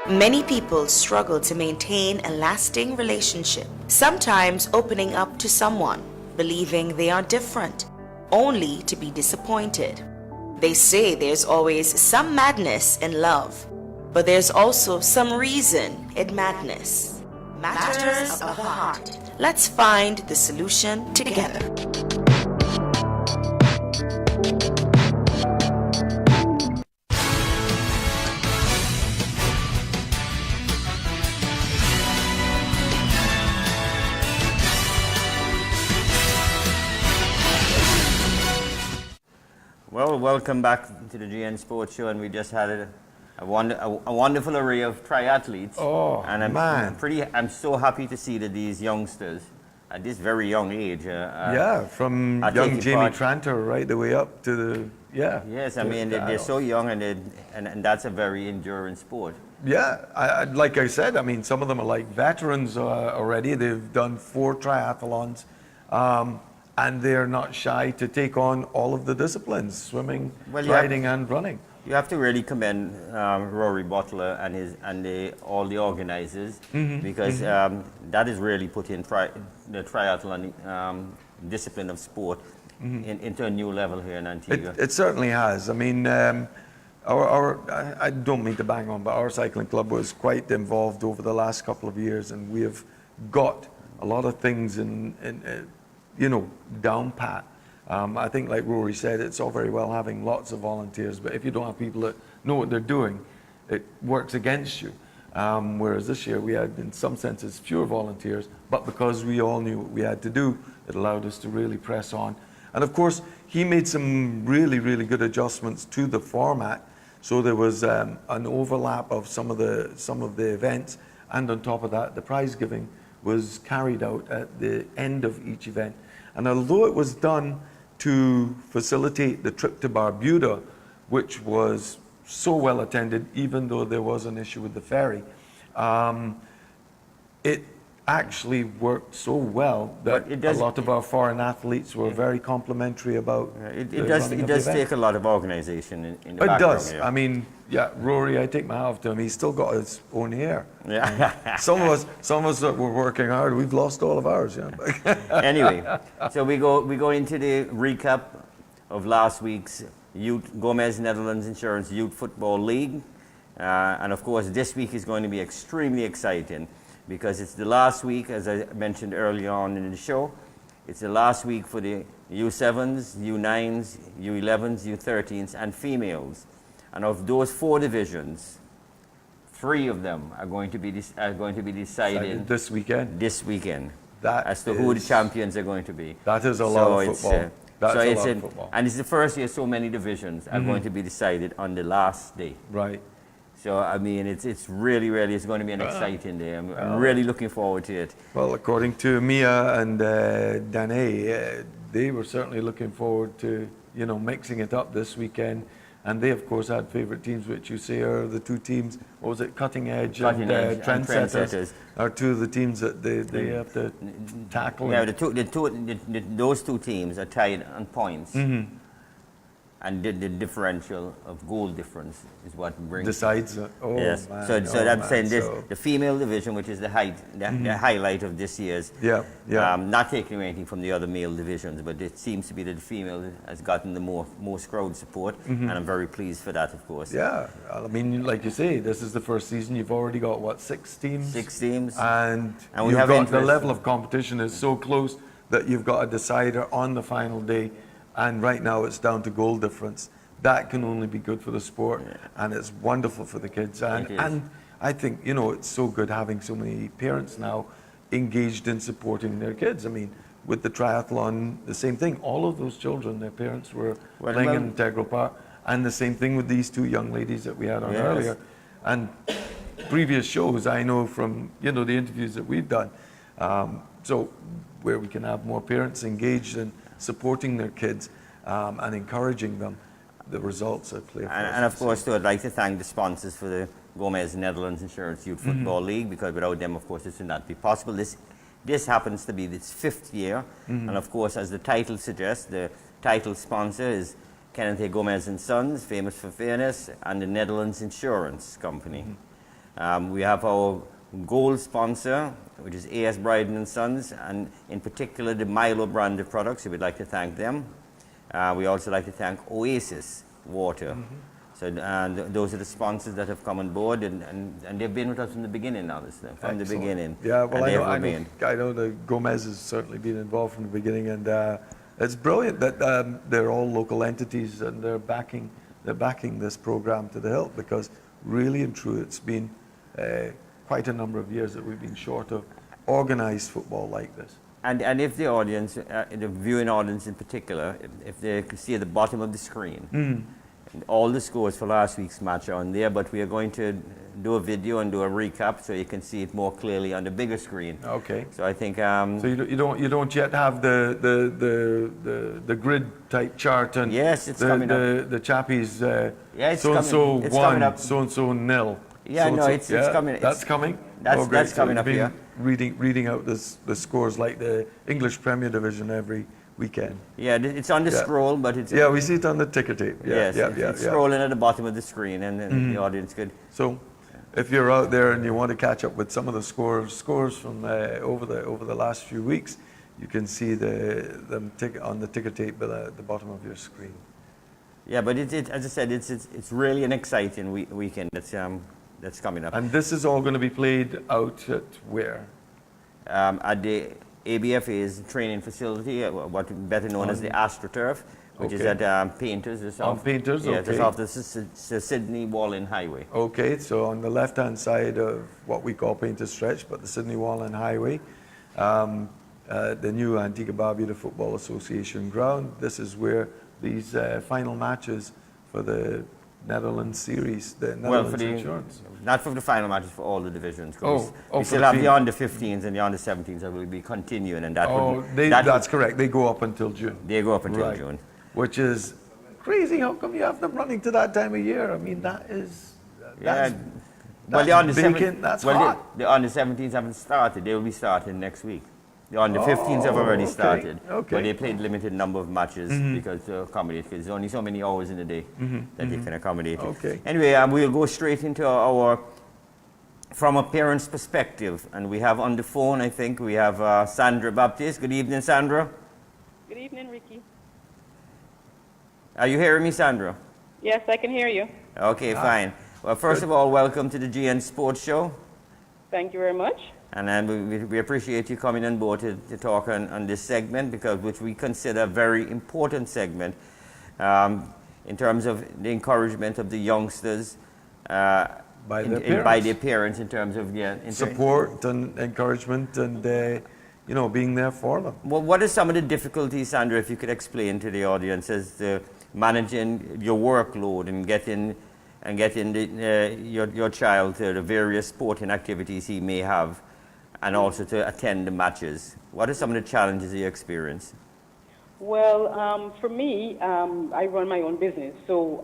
Many people struggle to maintain a lasting relationship, sometimes opening up to someone, believing they are different, only to be disappointed. They say there's always some madness in love, but there's also some reason in madness. Matters of the heart. Let's find the solution together. Well, welcome back to the GN Sports Show, and we just had a wonderful array of triathletes. Oh, and I'm so happy to see that these youngsters at this very young age. From young Jamie Tranter right the way up to the Yes, I mean they're so young, and that's a very endurance sport. Yeah, like I said, I mean some of them are like veterans already. They've done 4 triathlons. And they're not shy to take on all of the disciplines, swimming, riding, and running. You have to really commend Rory Butler and all the organizers, because that is really putting the triathlon discipline of sport into a new level here in Antigua. It certainly has. I mean, I don't mean to bang on, but our cycling club was quite involved over the last couple of years, and we have got a lot of things down pat. I think, like Rory said, it's all very well having lots of volunteers, but if you don't have people that know what they're doing, it works against you. Whereas this year we had, in some senses, fewer volunteers, but because we all knew what we had to do, it allowed us to really press on. And of course, he made some really, really good adjustments to the format. So there was an overlap of some of the events, and on top of that, the prize giving was carried out at the end of each event. And although it was done to facilitate the trip to Barbuda, which was so well attended, even though there was an issue with the ferry, it actually worked so well that a lot of our foreign athletes were very complimentary about it does take a lot of organization in the It background. does. Yeah. I mean, yeah, Rory, I take my hat off to him. He's still got his own hair. Yeah. Some of us that were working hard, we've lost all of ours. Yeah. Anyway, so we go into the recap of last week's Gomez Netherlands Insurance Youth Football League, and of course this week is going to be extremely exciting because it's the last week, as I mentioned earlier on in the show. It's the last week for the U7s, U9s, U11s, U13s, and females. And of those 4 divisions, 3 of them are going to be decided this weekend. This weekend, that as to who the champions are going to be. That is a lot of football. That's a lot of football. And it's the first year so many divisions are going to be decided on the last day. Right. So I mean, it's really it's going to be an exciting day. I'm really looking forward to it. Well, according to Mia and Danae, they were certainly looking forward to mixing it up this weekend. And they, of course, had favourite teams, which you say are the 2 teams. What was it? Cutting Edge and Trendsetters are 2 of the teams that they have to tackle. Yeah, those 2 teams are tied on points. Mm-hmm. And the differential of goal difference is what brings decides. Yes. Man, so I'm saying this: the female division, which is the highlight of this year's. Yeah. Not taking anything from the other male divisions, but it seems to be that the female has gotten the most crowd support, and I'm very pleased for that, of course. Yeah. I mean, like you say, this is the first season. You've already got what, 6 teams? 6 teams. And we have the level of competition is so close that you've got a decider on the final day. And right now it's down to goal difference. That can only be good for the sport, and it's wonderful for the kids. And I think, it's so good having so many parents now engaged in supporting their kids. I mean, with the triathlon, the same thing. All of those children, their parents were playing an integral part. And the same thing with these 2 young ladies that we had on earlier. And previous shows, I know from, the interviews that we've done, so where we can have more parents engaged in supporting their kids and encouraging them, the results are clear. And of course, too, I'd like to thank the sponsors for the Gomez Netherlands Insurance Youth Football League, because without them, of course, this would not be possible. This happens to be its 5th year, and of course, as the title suggests, the title sponsor is Kenneth A. Gomez & Sons, famous for fairness, and the Netherlands Insurance Company. We have our gold sponsor, which is A.S. Bryden & Sons, and in particular the Milo branded products, so we'd like to thank them. We also like to thank Oasis Water. So those are the sponsors that have come on board, and they've been with us from the beginning now, from the beginning. Yeah, well, I know the Gomez has certainly been involved from the beginning, and it's brilliant that they're all local entities and they're backing this program to the hilt, because really and true, it's been quite a number of years that we've been short of organized football like this. And if the audience, the viewing audience in particular, if they can see at the bottom of the screen, all the scores for last week's match are on there, but we are going to do a video and do a recap so you can see it more clearly on the bigger screen. Okay. So I think. So you don't yet have the grid type chart and yes, it's coming up. The chappies. It's so and so it's one, so and so nil. Yeah, it's coming. That's coming. That's coming up here. Reading out the scores like the English Premier Division every weekend. Yeah, it's on the scroll, but it's... Yeah, we see it on the ticker tape. Yes, it's scrolling at the bottom of the screen, and the audience could... So, if you're out there and you want to catch up with some of the scores from over the last few weeks, you can see them on the ticker tape at the bottom of your screen. Yeah, but as I said, it's really an exciting weekend that's coming up. And this is all going to be played out at where? At the ABFA's training facility, what better known as the AstroTurf, which is Okay. at Painters. Just On off- Painters, Yeah, okay. just off the Sydney Wallen Highway. Okay, so on the left-hand side of what we call Painter Stretch, but the Sydney Wallen Highway, the new Antigua Barbuda Football Association ground. This is where these final matches for the Netherlands series, the Netherlands Well, Insurance. not for the final matches, for all the divisions. 'cause Oh, we for still have the team. under-15s and the under-17s that will be continuing, and that Oh, would, that's correct. They go up until June. They go up until Right. June. Which is crazy. How come you have them running to that time of year? I mean, that's Well, the vacant, that's hot. The under-17s haven't started. They will be starting next week. The under-15s have already okay, started, okay. but they played limited number of matches Mhm. because to accommodate, because there's only so many hours in the day that they can accommodate. Okay. Anyway, we'll go straight into our, from a parent's perspective, and we have on the phone, I think, we have Sandra Baptist. Good evening, Sandra. Good evening, Ricky. Are you hearing me, Sandra? Yes, I can hear you. Okay, fine. Well, first of all, welcome to the GN Sports Show. Thank you very much. And then we appreciate you coming on board to talk on this segment, because which we consider a very important segment in terms of the encouragement of the youngsters by their parents in terms of support and encouragement and being there for them. Well, what are some of the difficulties, Sandra, if you could explain to the audience, as to managing your workload and getting your child to the various sporting activities he may have, and also to attend the matches? What are some of the challenges you experience? Well, for me, I run my own business, so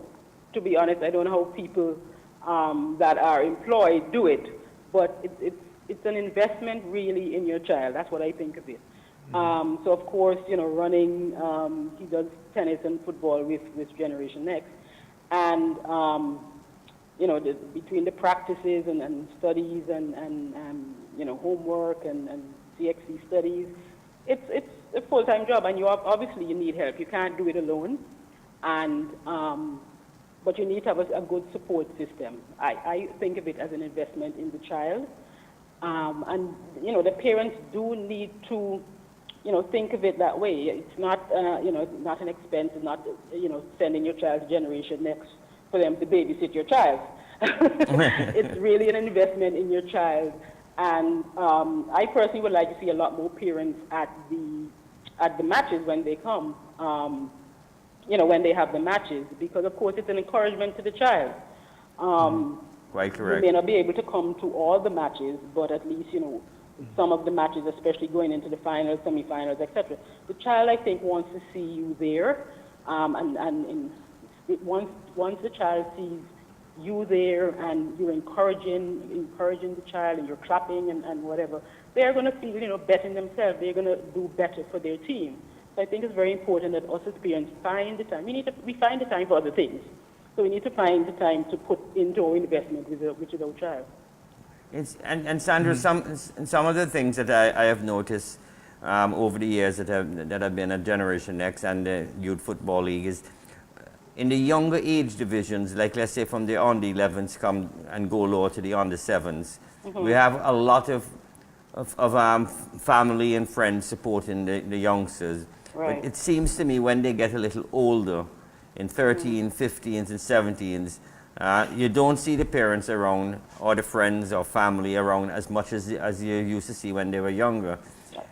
to be honest, I don't know how people that are employed do it, but it's an investment really in your child. That's what I think of it. So of course, running, he does tennis and football with Generation Next, and between the practices and studies and homework and CXC studies, it's a full-time job, and obviously you need help. You can't do it alone, and but you need to have a good support system. I think of it as an investment in the child, and the parents do need to think of it that way. It's not not an expense. It's not sending your child to Generation Next for them to babysit your child. It's really an investment in your child, and I personally would like to see a lot more parents at the matches when they come. When they have the matches, because of course it's an encouragement to the child. Quite correct. You may not be able to come to all the matches, but at least some of the matches, especially going into the finals, semi-finals, etc. The child, I think, wants to see you there, once the child sees you there and you're encouraging the child and you're clapping and whatever, they're going to feel better themselves. They're going to do better for their team. So I think it's very important that us as parents find the time. We find the time for other things. So we need to find the time to put into our investment which is our child. And Sandra, some of the things that I have noticed over the years that have been at Generation Next and the Youth Football League is in the younger age divisions, like let's say from the under 11s come and go lower to the under 7s, we have a lot of family and friends supporting the youngsters. Right. But it seems to me when they get a little older, in 13, 15s and 17s, you don't see the parents around or the friends or family around as much as you used to see when they were younger.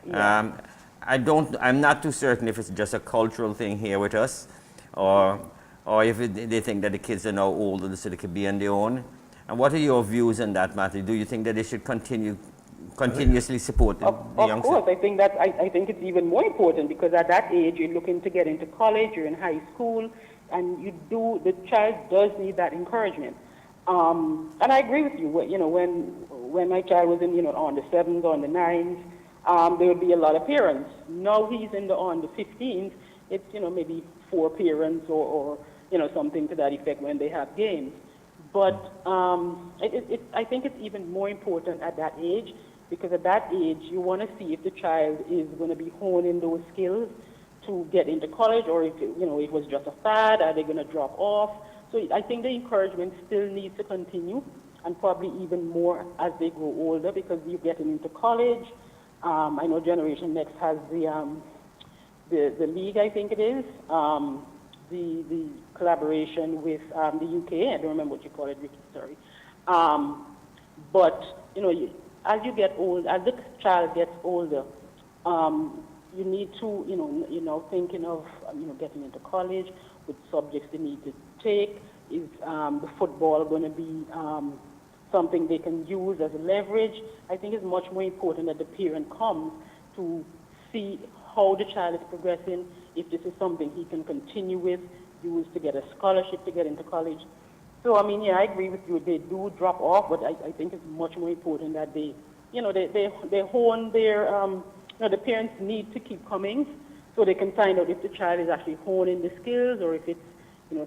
Yeah. I'm not too certain if it's just a cultural thing here with us, or if they think that the kids are now older so they could be on their own. And what are your views on that matter? Do you think that they should continuously support the youngsters? Of course, I think it's even more important, because at that age you're looking to get into college, you're in high school, and the child does need that encouragement. And I agree with you. When my child was in on the 7s, on the 9s, there would be a lot of parents. Now he's on the 15s. It's maybe 4 parents or something to that effect when they have games. But I think it's even more important at that age, because at that age you want to see if the child is going to be honing those skills to get into college, or if it was just a fad, are they going to drop off? So I think the encouragement still needs to continue, and probably even more as they grow older, because you're getting into college. I know Generation Next has the league, I think it is, the collaboration with the UK. I don't remember what you call it, Ricky, sorry. But, as you get old, as the child gets older, you need to, thinking of, getting into college, with subjects they need to take. Is the football going to be something they can use as a leverage? I think it's much more important that the parent comes to see how the child is progressing, if this is something he can continue with, use to get a scholarship to get into college. So, I mean, yeah, I agree with you. They do drop off, but I think it's much more important that they hone their, the parents need to keep coming so they can find out if the child is actually honing the skills or if it's,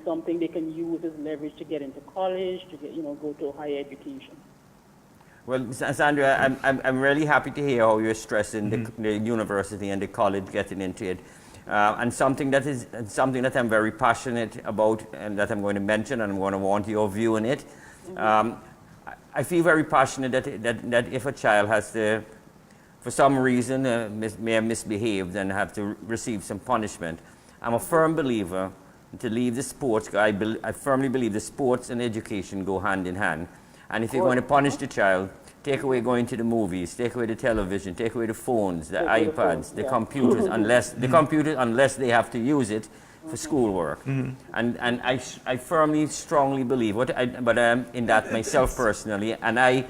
something they can use as leverage to get into college, to get, go to higher education. Well, Sandra, I'm really happy to hear how you're stressing the university and the college getting into it. And something that I'm very passionate about and that I'm going to mention, and I'm going to want your view on it. I feel very passionate that if a child has to, for some reason, may have misbehaved and have to receive some punishment, I'm a firm believer to leave the sports. I firmly believe the sports and education go hand in hand. And if you're going to punish the child, take away going to the movies, take away the television, take away the phones, the iPads, the computers, unless they have to use it for schoolwork. And I firmly, strongly believe, but I'm in that myself personally, and I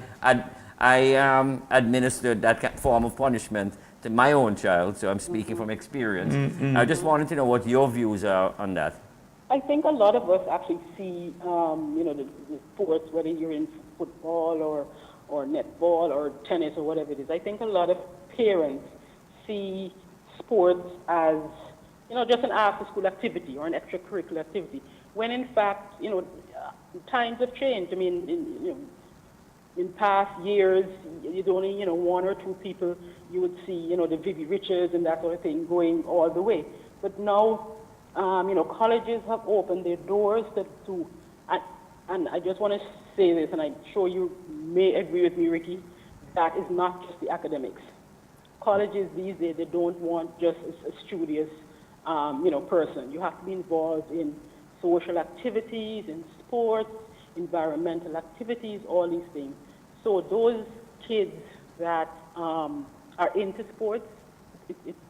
administered that form of punishment to my own child, so I'm speaking from experience. I just wanted to know what your views are on that. I think a lot of us actually see, the sports, whether you're in football or netball or tennis or whatever it is. I think a lot of parents see sports as, just an after-school activity or an extracurricular activity, when in fact, times have changed. I mean, in past years, you'd only, one or two people you would see, the Vivi Richards and that sort of thing going all the way. But now, colleges have opened their doors to and I just want to say this, and I'm sure you may agree with me, Ricky, that is not just the academics. Colleges these days, they don't want just a studious, person. You have to be involved in social activities, in sports, environmental activities, all these things. So those kids that are into sports,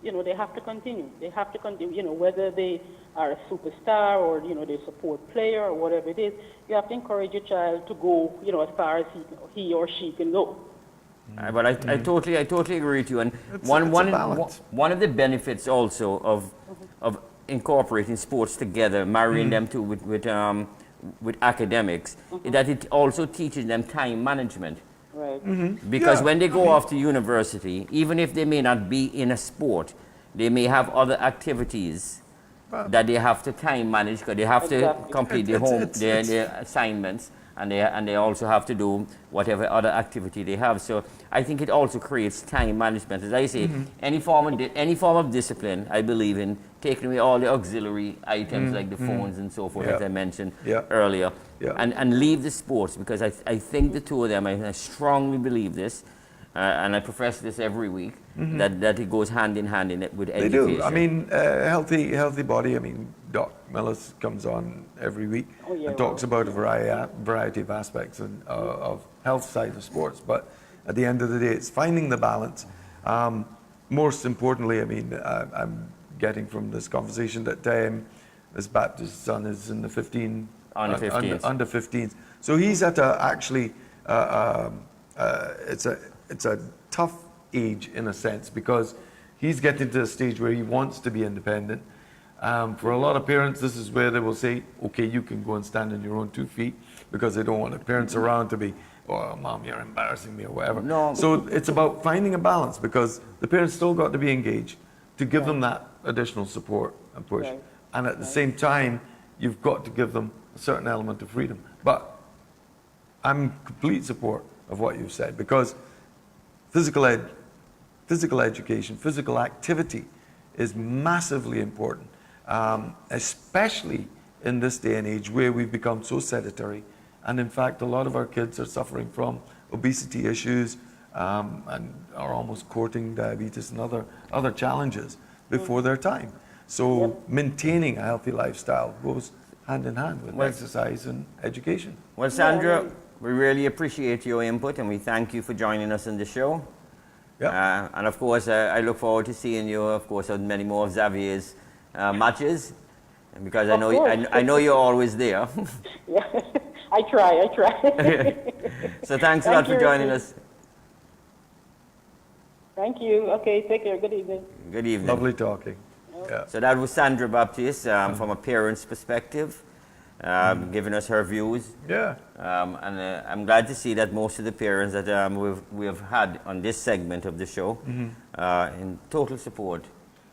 they have to continue. They have to continue, whether they are a superstar or, they support player or whatever it is, you have to encourage your child to go, as far as he or she can go. But I totally agree with you. And one of the benefits also of incorporating sports together, marrying them to with academics, is that it also teaches them time management. Right. Because when they go off to university, even if they may not be in a sport, they may have other activities that they have to time manage, because they have to complete their assignments, and they also have to do whatever other activity they have. So I think it also creates time management. As I say, any form of discipline, I believe in taking away all the auxiliary items like the phones and so forth, as I mentioned earlier, and leave the sports, because I think the two of them, I strongly believe this, and I profess this every week, that it goes hand in hand with education. They do. I mean, healthy body. I mean, Doc Millis comes on every week and talks about a variety of aspects of health side of sports. But at the end of the day, it's finding the balance. Most importantly, I mean, I'm getting from this conversation that Ms. Baptist's son is in the under 15s. So he's at it's a tough age in a sense, because he's getting to a stage where he wants to be independent. For a lot of parents, this is where they will say, okay, you can go and stand on your own 2 feet, because they don't want the parents around to be, oh, Mom, you're embarrassing me or whatever. No. So it's about finding a balance, because the parents still got to be engaged to give them that additional support and push. Right. And at the same time, you've got to give them a certain element of freedom. But I'm in complete support of what you've said, because physical education, physical activity is massively important, especially in this day and age where we've become so sedentary. And in fact, a lot of our kids are suffering from obesity issues and are almost courting diabetes and other challenges before their time. So maintaining a healthy lifestyle goes hand in hand with exercise and education. Well, Sandra, we really appreciate your input and we thank you for joining us on the show. And of course, I look forward to seeing you, of course, on many more of Xavier's matches, because I know you're always there. Yeah, I try. So thanks a lot for joining us. Thank you. Okay, take care. Good evening. Good evening. Lovely talking. Yeah. So that was Sandra Baptist from a parent's perspective, giving us her views. Yeah. And I'm glad to see that most of the parents that we have had on this segment of the show in total support.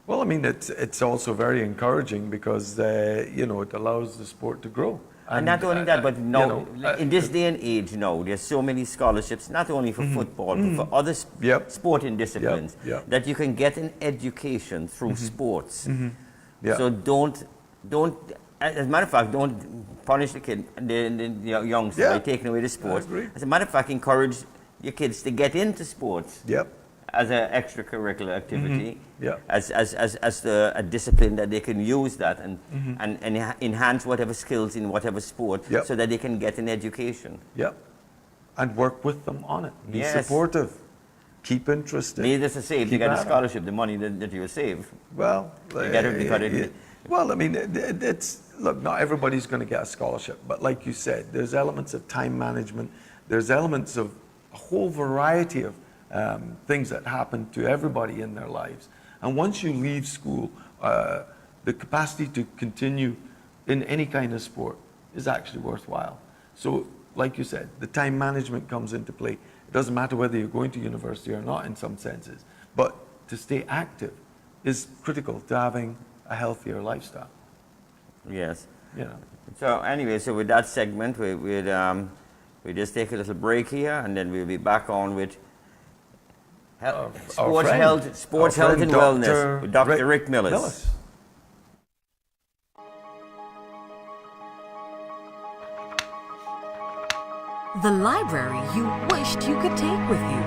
Well, I mean, it's also very encouraging because, it allows the sport to grow. And not only that, but now, in this day and age now, there's so many scholarships, not only for football, but for other sporting disciplines, that you can get an education through sports. So don't, as a matter of fact, don't punish the kid, the youngster by taking away the sports. As a matter of fact, encourage your kids to get into sports. As an extracurricular activity, as a discipline that they can use that and enhance whatever skills in whatever sport, so that they can get an education. And work with them on it. Be supportive. Keep interested. Needless to say, if you get a scholarship, the money that you save. Well, well, I mean, look, not everybody's going to get a scholarship, but like you said, there's elements of time management. There's elements of a whole variety of things that happen to everybody in their lives. And once you leave school, the capacity to continue in any kind of sport is actually worthwhile. So, like you said, the time management comes into play. It doesn't matter whether you're going to university or not in some senses, but to stay active is critical to having a healthier lifestyle. Yes. So anyway, so with that segment, we just take a little break here, and then we'll be back on with sports health and wellness with Dr. Rick Millis. The library you wished you could take with you.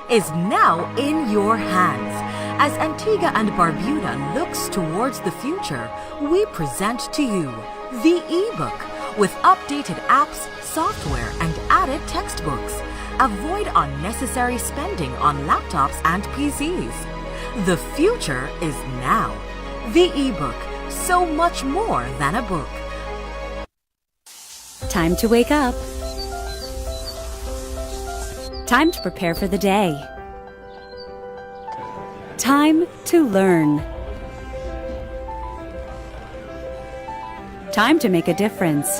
Is now in your hands. As Antigua and Barbuda looks towards the future, we present to you the e-book with updated apps, software, and added textbooks. Avoid unnecessary spending on laptops and PCs. The future is now. The e-book, so much more than a book. Time to wake up. Time to prepare for the day. Time to learn. Time to make a difference.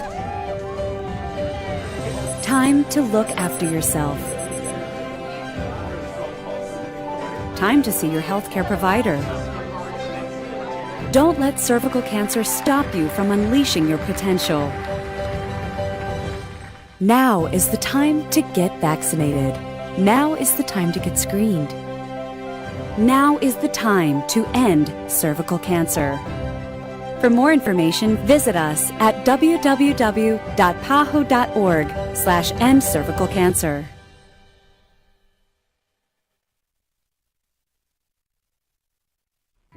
Time to look after yourself. Time to see your healthcare provider. Don't let cervical cancer stop you from unleashing your potential. Now is the time to get vaccinated. Now is the time to get screened. Now is the time to end cervical cancer. For more information, visit us at www.paho.org/endcervicalcancer.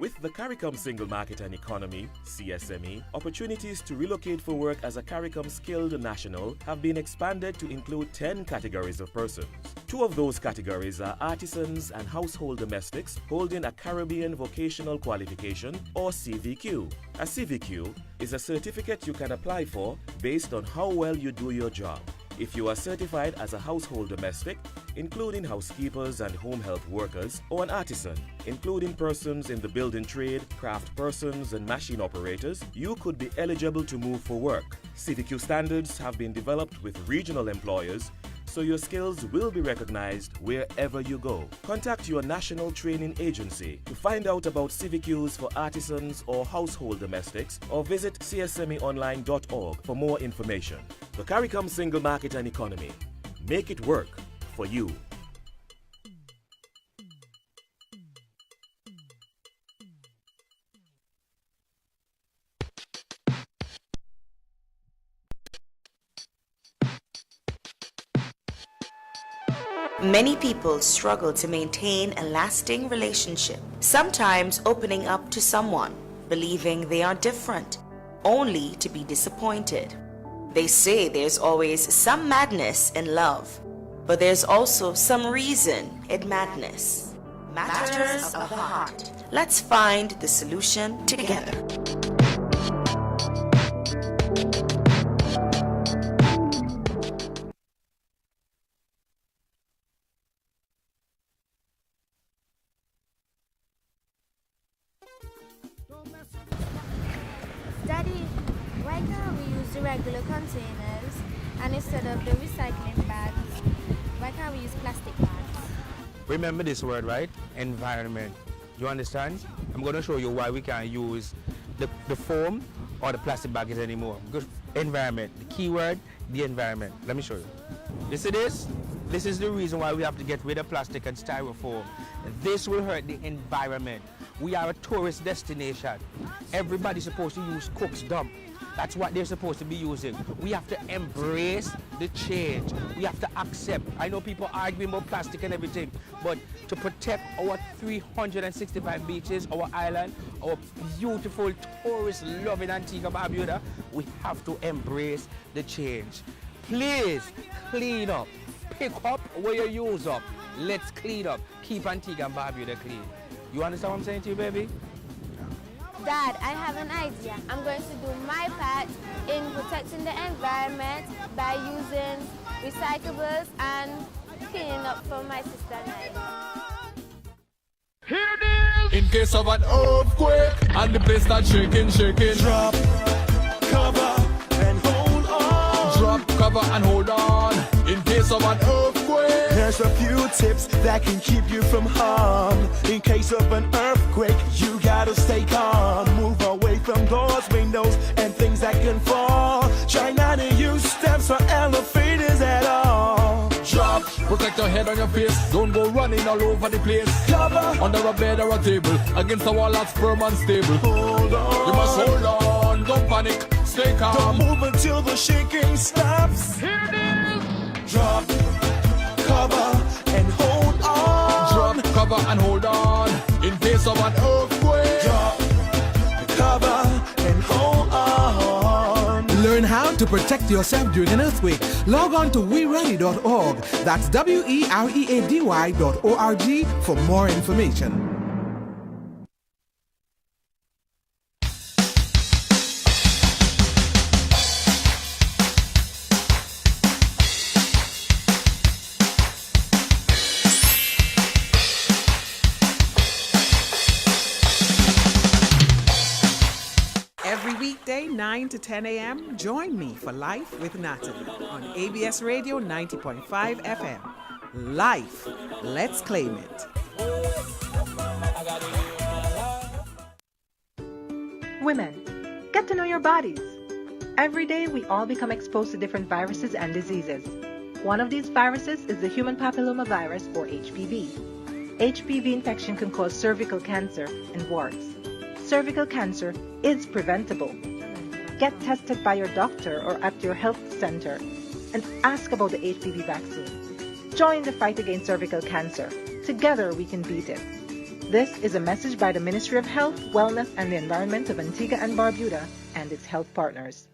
With the CARICOM Single Market and Economy, CSME, opportunities to relocate for work as a CARICOM skilled national have been expanded to include 10 categories of persons. 2 of those categories are artisans and household domestics holding a Caribbean Vocational Qualification or CVQ. A CVQ is a certificate you can apply for based on how well you do your job. If you are certified as a household domestic, including housekeepers and home health workers, or an artisan, including persons in the building trade, craft persons, and machine operators, you could be eligible to move for work. CVQ standards have been developed with regional employers, so your skills will be recognized wherever you go. Contact your national training agency to find out about CVQs for artisans or household domestics, or visit csmeonline.org for more information. The CARICOM Single Market and Economy. Make it work for you. Many people struggle to maintain a lasting relationship, sometimes opening up to someone, believing they are different, only to be disappointed. They say there's always some madness in love, but there's also some reason in madness. Matters of the heart. Let's find the solution together. Daddy, why can't we use the regular containers and instead of the recycling bags, why can't we use plastic bags? Remember this word, right? Environment. You understand? I'm going to show you why we can't use the foam or the plastic bags anymore. Good environment. The key word, the environment. Let me show you. You see this? This is the reason why we have to get rid of plastic and styrofoam. This will hurt the environment. We are a tourist destination. Everybody's supposed to use Cook's Dump. That's what they're supposed to be using. We have to embrace the change. We have to accept. I know people arguing about plastic and everything, but to protect our 365 beaches, our island, our beautiful tourist-loving Antigua Barbuda, we have to embrace the change. Please clean up. Pick up where you use up. Let's clean up. Keep Antigua and Barbuda clean. You understand what I'm saying to you, baby? Dad, I have an idea. I'm going to do my part in protecting the environment by using recyclables and cleaning up for my sister and I. In case of an earthquake and the place starts shaking, shaking. Drop, cover, and hold on. Drop, cover, and hold on. In case of an earthquake. There's a few tips that can keep you from harm. In case of an earthquake, you gotta stay calm. Move away from doors, windows, and things that can fall. Try not to use steps or elevators at all. Drop, protect your head and your face. Don't go running all over the place. Cover, under a bed or a table. Against a wall that's firm and stable. Hold on. You must hold on, don't panic, stay calm. Don't move until the shaking stops. Here it is. Drop, cover, and hold on. Drop, cover, and hold on. In case of an earthquake. Drop, cover, and hold on. Learn how to protect yourself during an earthquake. Log on to weready.org. That's weready.org for more information. Every weekday, 9 to 10 a.m., join me for Life with Natalie on ABS Radio 90.5 FM. Life, let's claim it. Women, get to know your bodies. Every day we all become exposed to different viruses and diseases. One of these viruses is the human papillomavirus, or HPV. HPV infection can cause cervical cancer and warts. Cervical cancer is preventable. Get tested by your doctor or at your health center and ask about the HPV vaccine. Join the fight against cervical cancer. Together we can beat it. This is a message by the Ministry of Health, Wellness and the Environment of Antigua and Barbuda and its health partners.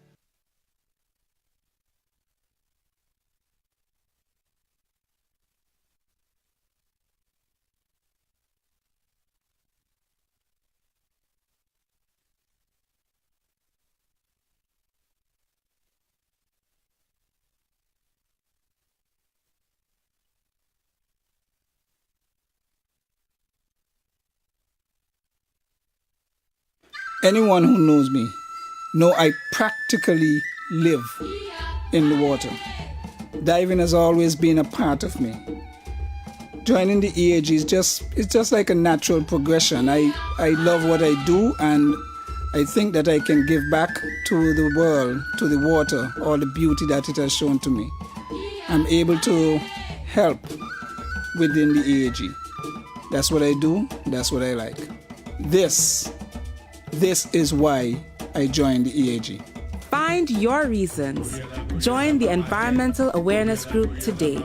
Anyone who knows me know I practically live in the water. Diving has always been a part of me. Joining the EAG is just like a natural progression. I love what I do, and I think that I can give back to the world, to the water, all the beauty that it has shown to me. I'm able to help within the EAG. That's what I do, that's what I like. This is why I joined the EAG. Find your reasons. Join the Environmental Awareness Group today.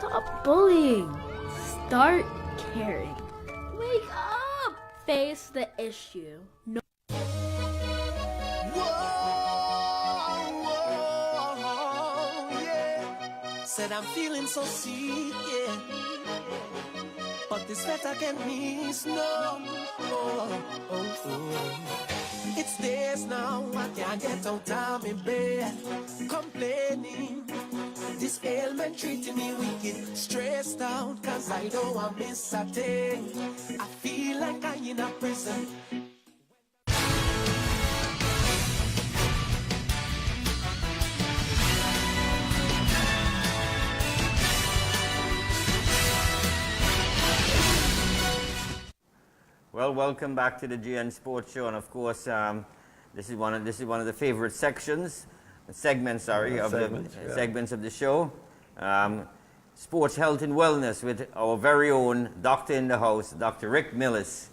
Stop bullying. Start caring. Wake up. Face the issue. No. Said I'm feeling so sick, yeah. But this sweater can miss no. It's days now, I can't get out of my bed. Complaining, this ailment treating me wicked. Stressed out, cause I know I miss a thing. I feel like I'm in a prison. Well, welcome back to the GN Sports Show, and of course, this is one of the favorite segments of the show. Sports health and wellness with our very own doctor in the house, Dr. Rick Millis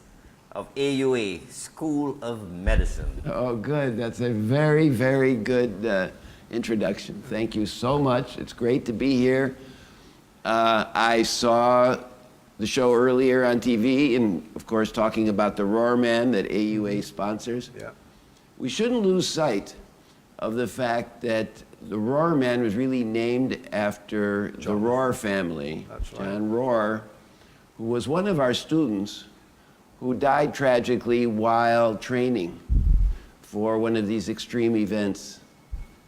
of AUA School of Medicine. Oh, good. That's a very, very good introduction. Thank you so much. It's great to be here. I saw the show earlier on TV, and of course talking about the ROHRMAN that AUA sponsors. Yeah. We shouldn't lose sight of the fact that the ROHRMAN was really named after the Rohr family. That's right. John Rohr, who was one of our students who died tragically while training for one of these extreme events.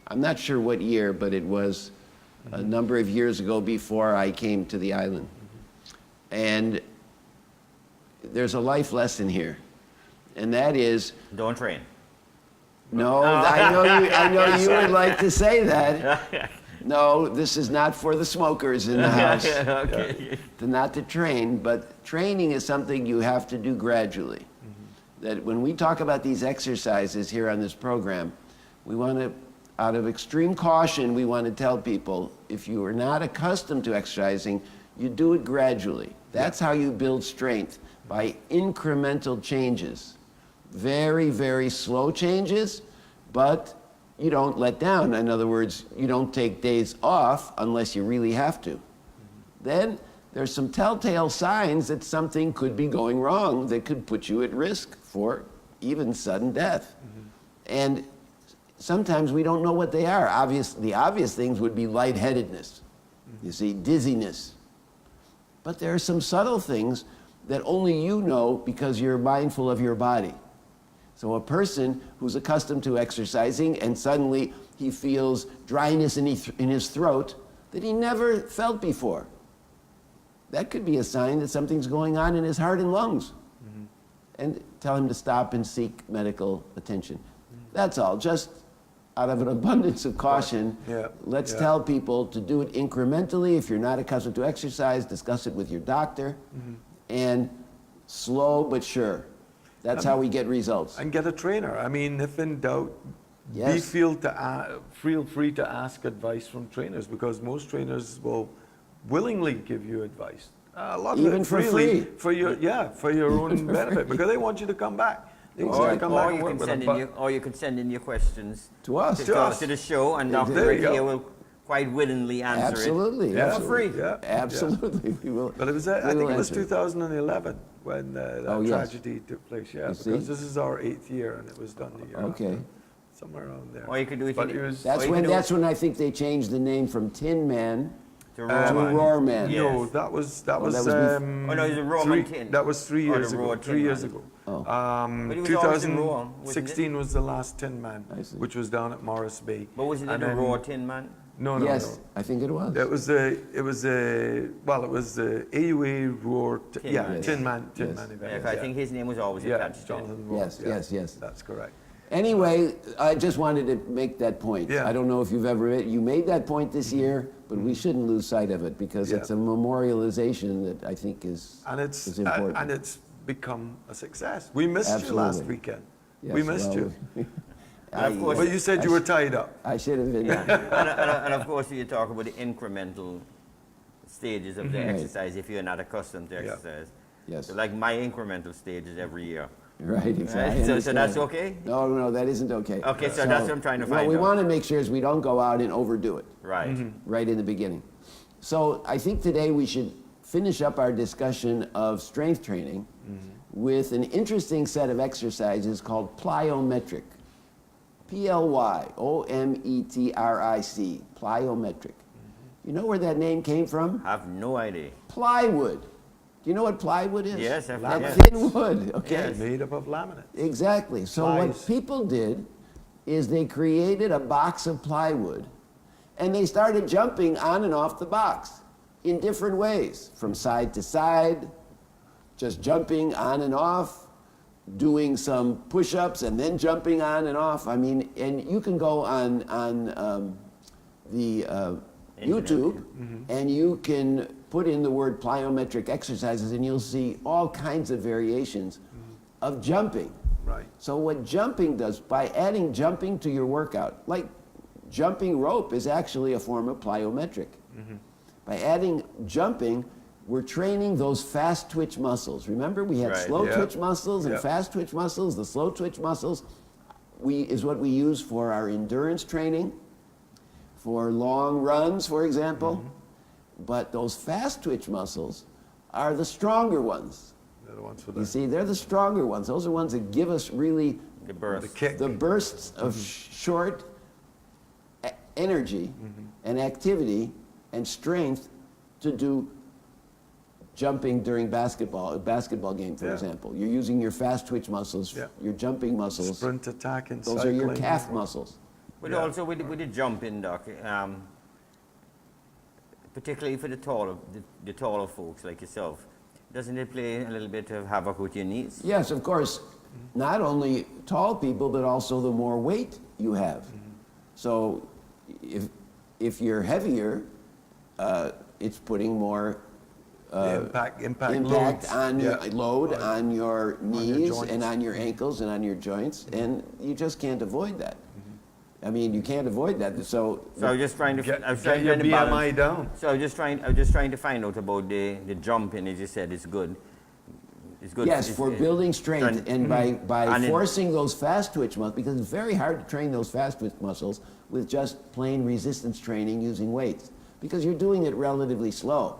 I'm not sure what year, but it was a number of years ago before I came to the island. And there's a life lesson here, and that is... Don't train. No, I know you would like to say that. No, this is not for the smokers in the house. Okay. Not to train, but training is something you have to do gradually. That when we talk about these exercises here on this program, we want to, out of extreme caution, we want to tell people, if you are not accustomed to exercising, you do it gradually. That's how you build strength, by incremental changes. Very, very slow changes, but you don't let down. In other words, you don't take days off unless you really have to. Then there's some telltale signs that something could be going wrong that could put you at risk for even sudden death. And sometimes we don't know what they are. The obvious things would be lightheadedness, you see, dizziness. But there are some subtle things that only you know because you're mindful of your body. So a person who's accustomed to exercising and suddenly he feels dryness in his throat that he never felt before, that could be a sign that something's going on in his heart and lungs. And tell him to stop and seek medical attention. That's all. Just out of an abundance of caution, let's tell people to do it incrementally. If you're not accustomed to exercise, discuss it with your doctor. And slow but sure. That's how we get results. And get a trainer. I mean, if in doubt, feel free to ask advice from trainers, because most trainers will willingly give you advice. A lot of Even it for freely, free. for your own benefit, because they want you to come back. Or you can send in your questions to us, to the show, and Dr. Rick here will quite willingly answer Absolutely. it for free. Absolutely. We will. But it was, I think it was 2011 when that tragedy took place. Yeah, because this is our 8th year, and it was done the year after. Somewhere around there. Or you could do it. That's when I think they changed the name from Tin Man to ROHRMAN. No, that was no, it was a ROHRMAN tin. That was 3 years ago. 3 years ago. 2016 was the last Tin Man, which was down at Morris Bay. But wasn't it a Raw Tin Man? No. I think it was. It was the AUA Roar. Tin Man event. I think his name was always attached to it. Yes. That's correct. Anyway, I just wanted to make that point. I don't know if you've ever you made that point this year, but we shouldn't lose sight of it because it's a memorialization that I think is important. And it's become a success. We missed you last weekend. We missed you. But you said you were tied up. I should have been. And of course, you talk about the incremental stages of the exercise if you're not accustomed to exercise. Yes. So like my incremental stages every year. Right, exactly. So that's okay? No, that isn't okay. Okay, so that's what I'm trying to find out. What we want to make sure is we don't go out and overdo it. Right. Right in the beginning. So I think today we should finish up our discussion of strength training with an interesting set of exercises called plyometric. P-L-Y-O-M-E-T-R-I-C, plyometric. You know where that name came from? I have no idea. Plywood. Do you know what plywood is? Yes, I've Like yes. thin wood, okay? Yes. Made up of laminate. Exactly. So what people did is they created a box of plywood and they started jumping on and off the box in different ways, from side to side, just jumping on and off, doing some push-ups and then jumping on and off. I mean, and you can go on the YouTube and you can put in the word plyometric exercises and you'll see all kinds of variations of jumping. Right. So what jumping does, by adding jumping to your workout, like jumping rope is actually a form of plyometric. By adding jumping, we're training those fast twitch muscles. Remember, we had slow twitch muscles and fast twitch muscles. The slow twitch muscles is what we use for our endurance training, for long runs, for example. But those fast twitch muscles are the stronger ones. They're the ones for You see, they're the stronger ones. Those are ones that give us really the burst. The kick. The bursts of short energy and activity and strength to do jumping during a basketball game, for example. You're using your fast twitch muscles, your jumping muscles. Sprint, attack, and those are your calf muscles. But also with the jumping, Doc, particularly for the taller folks like yourself, doesn't it play a little bit of havoc with your knees? Yes, of course. Not only tall people, but also the more weight you have. So if you're heavier, it's putting more impact on your load on your knees joints. and on your ankles and on your joints, and you just can't avoid that. I mean, you can't avoid that. So I was just trying to get your BMI down. So I was just trying to find out about the jumping. As you said, it's good. It's good. Yes, for building strength and by forcing those fast twitch muscles, because it's very hard to train those fast twitch muscles with just plain resistance training using weights, because you're doing it relatively slow.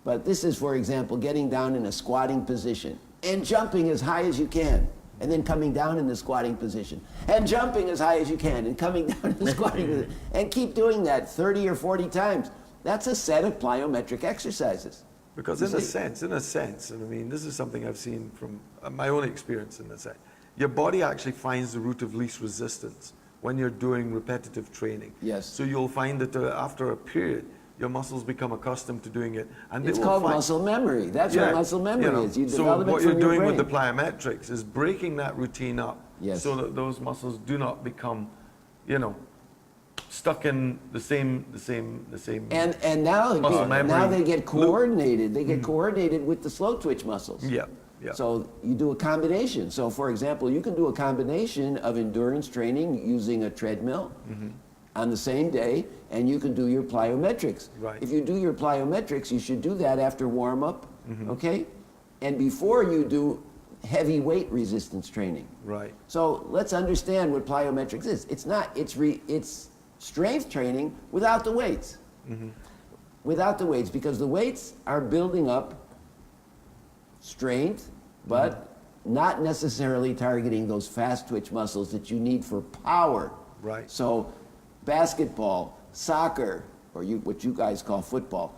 But this is, for example, getting down in a squatting position and jumping as high as you can, and then coming down in the squatting position, and jumping as high as you can, and coming down in the squatting position, and keep doing that 30 or 40 times. That's a set of plyometric exercises. Because in a sense, and I mean, this is something I've seen from my own experience in a sense, your body actually finds the route of least resistance when you're doing repetitive training. Yes. So you'll find that after a period, your muscles become accustomed to doing it. And It's called muscle memory. That's what muscle memory is. You develop it from your brain. So what you're doing with the plyometrics is breaking that routine up so that those muscles do not become, stuck in the same And now muscle memory. now they get coordinated. They get coordinated with the slow twitch muscles. Yeah. So you do a combination. So for example, you can do a combination of endurance training using a treadmill on the same day, and you can do your plyometrics. Right. If you do your plyometrics, you should do that after warm up, okay? And before you do heavy weight resistance training. Right. So let's understand what plyometrics is. It's strength training without the weights. Without the weights, because the weights are building up strength, but not necessarily targeting those fast twitch muscles that you need for power. Right. So basketball, soccer, or what you guys call football,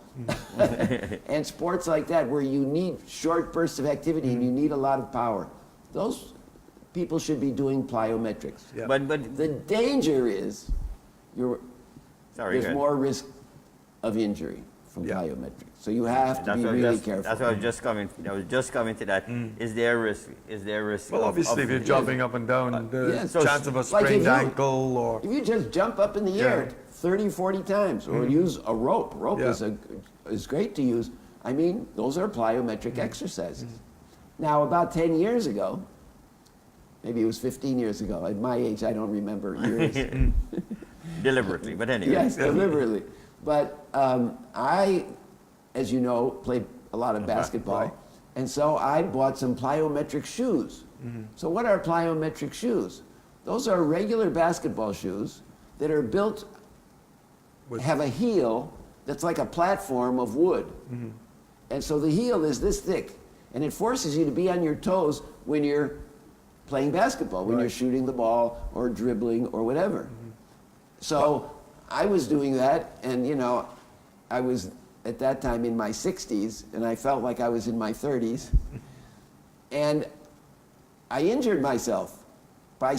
and sports like that where you need short bursts of activity and you need a lot of power. Those people should be doing plyometrics. Yeah. But The danger is there's more risk of injury from plyometrics. So you have to be really careful. That's what I was just coming to that. Is there a risk? Is there a risk? Well, obviously, if you're jumping up and down, the So chance of a sprained ankle or... If you just jump up in the air 30, 40 times, or use a rope. Rope is great to use. I mean, those are plyometric exercises. Now, about 10 years ago, maybe it was 15 years ago, at my age, I don't remember years. Deliberately, but anyway. Yes, deliberately. But I, as you know, played a lot of basketball. And so I bought some plyometric shoes. So what are plyometric shoes? Those are regular basketball shoes that are built, have a heel that's like a platform of wood. And so the heel is this thick, and it forces you to be on your toes when you're playing basketball, when you're shooting the ball or dribbling or whatever. So I was doing that, and you know, I was at that time in my 60s, and I felt like I was in my 30s, and I injured myself by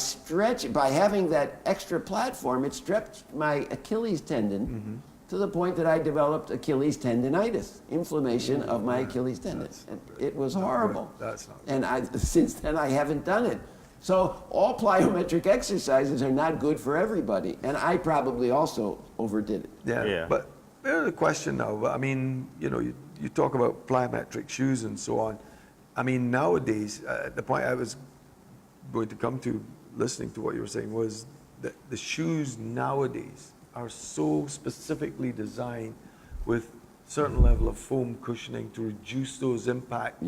having that extra platform. It stretched my Achilles tendon to the point that I developed Achilles tendonitis, inflammation of my Achilles tendon. And it was horrible. That's not And since then, I haven't done it. So all plyometric exercises are not good for everybody. And I probably also overdid it. Yeah. But there's a question now. I mean, you know, you talk about plyometric shoes and so on. I mean, nowadays, the point I was going to come to listening to what you were saying was that the shoes nowadays are so specifically designed with certain level of foam cushioning to reduce those impact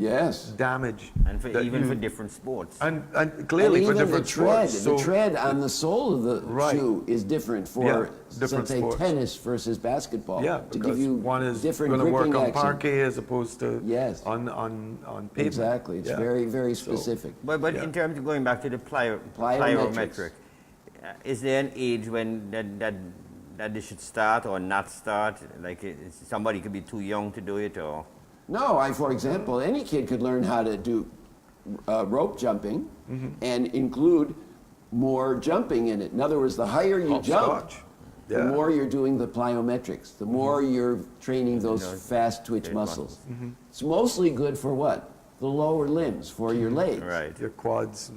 damage. And even for different sports. And clearly for different sports. The tread on the sole of the shoe is different for, let's say, tennis versus basketball. Yeah, to give you one is different going to work on action. parquet as opposed to on pavement. Exactly, it's very, very specific. But in terms of going back to the plyometric, is there an age when that they should start or not start? Like somebody could be too young to do it, or? No, for example, any kid could learn how to do rope jumping and include more jumping in it. In other words, the higher you jump, the more you're doing the plyometrics, the more you're training those fast twitch muscles. It's mostly good for what? The lower limbs, for your legs. Right. Your quads.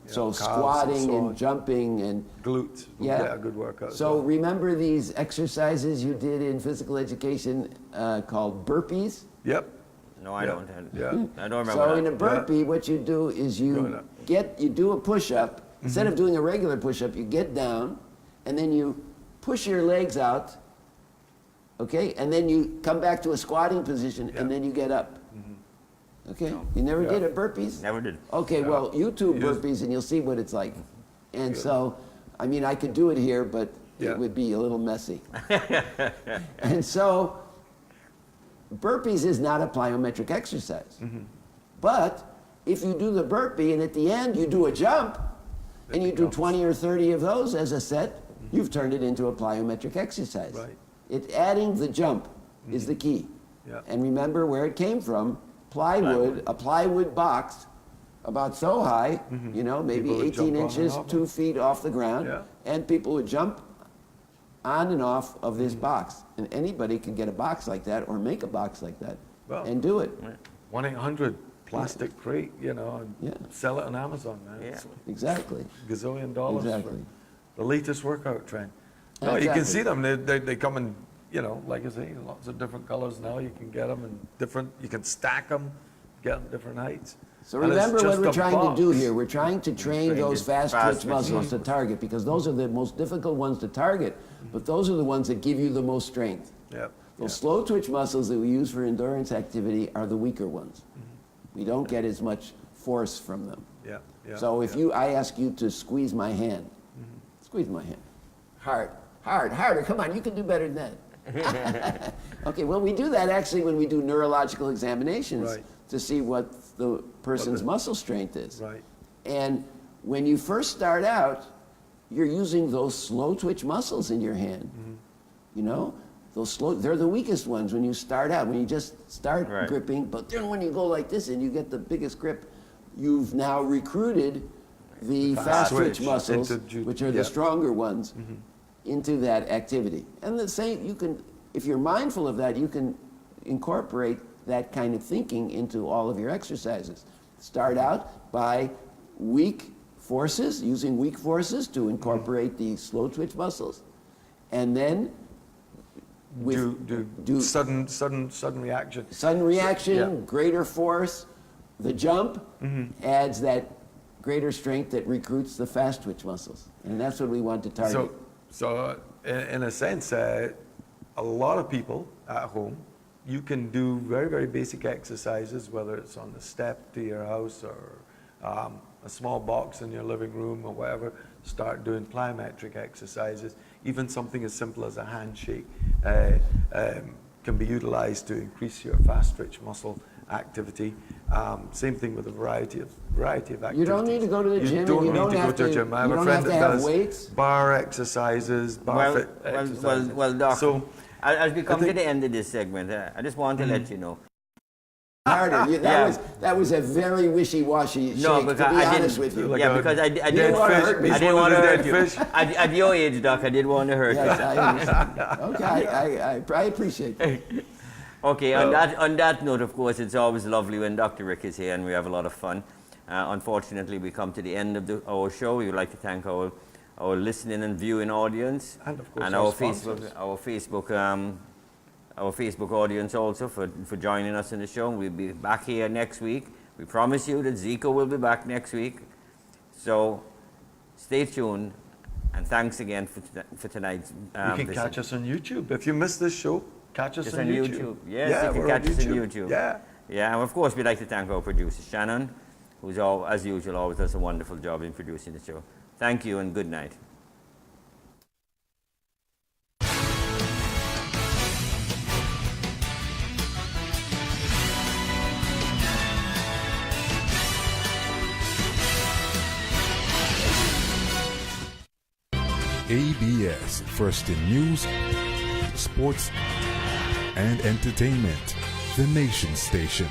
So squatting and jumping and glutes. Good workout. So remember these exercises you did in physical education called burpees? Yep. No, I don't. I don't remember. So that. in a burpee, what you do is you do a push-up. Instead of doing a regular push-up, you get down, and then you push your legs out. Okay, and then you come back to a squatting position, and then you get up. Okay, you never did a burpees? Never did. Okay, well, YouTube burpees and you'll see what it's like. And so, I mean, I could do it here, but it would be a little messy. And so, burpees is not a plyometric exercise. But if you do the burpee and at the end you do a jump, and you do 20 or 30 of those as a set, you've turned it into a plyometric exercise. Right. Adding the jump is the key. And remember where it came from. A plywood box about so high, you know, maybe 18 inches, 2 feet off the ground, and people would jump on and off of this box. And anybody can get a box like that or make a box like that and do it. 1-800 plastic crate, you know, and sell it on Amazon, man. Exactly. Gazillion dollars for the latest workout trend. No, Exactly. you can see them. They come in, you know, like I say, lots of different colors now. You can get them in different, you can stack them, get them different heights. So remember what we're trying to do here. We're trying to train those fast twitch muscles to target, because those are the most difficult ones to target, but those are the ones that give you the most strength. Those slow twitch muscles that we use for endurance activity are the weaker ones. We don't get as much force from them. So if I ask you to squeeze my hand, squeeze my hand. Hard, harder. Come on, you can do better than that. Okay, well, we do that actually when we do neurological examinations to see what the person's muscle strength is. And when you first start out, you're using those slow twitch muscles in your hand. You know, they're the weakest ones when you start out, when you just start gripping. But then when you go like this and you get the biggest grip, you've now recruited the fast twitch muscles, which are the stronger ones, into that activity. And the same, if you're mindful of that, you can incorporate that kind of thinking into all of your exercises. Start out by weak forces, using weak forces to incorporate the slow twitch muscles, and then do sudden reaction. Sudden reaction, greater force. The jump adds that greater strength that recruits the fast twitch muscles, and that's what we want to target. So in a sense, a lot of people at home, you can do very, very basic exercises, whether it's on the step to your house or a small box in your living room or whatever, start doing plyometric exercises. Even something as simple as a handshake can be utilized to increase your fast twitch muscle activity. Same thing with a variety of activities. You don't need to go to the gym. You don't need to go to a gym. I have a friend that does weights. bar exercises, bar exercises. Well, Doc, so, as we come to the end of this segment, I just want to let you know. Harder. That was a very wishy-washy shake, to be honest with you. Yeah, because I didn't want to hurt me. I didn't want to hurt you. At your age, Doc, I didn't want to hurt you. I understand. Okay, I appreciate that. Okay, on that note, of course, it's always lovely when Dr. Rick is here and we have a lot of fun. Unfortunately, we come to the end of our show. We would like to thank our listening and viewing audience, and of course our Facebook audience also for joining us in the show. We'll be back here next week. We promise you that Zico will be back next week. So stay tuned, and thanks again for tonight's you can catch us on YouTube. If you missed this show, catch us on YouTube. Yes, you can catch us on YouTube. Yeah, and of course we'd like to thank our producer Shannon, who's as usual always does a wonderful job in producing the show. Thank you and good night. ABS, first in news, sports, and entertainment. The Nation Station.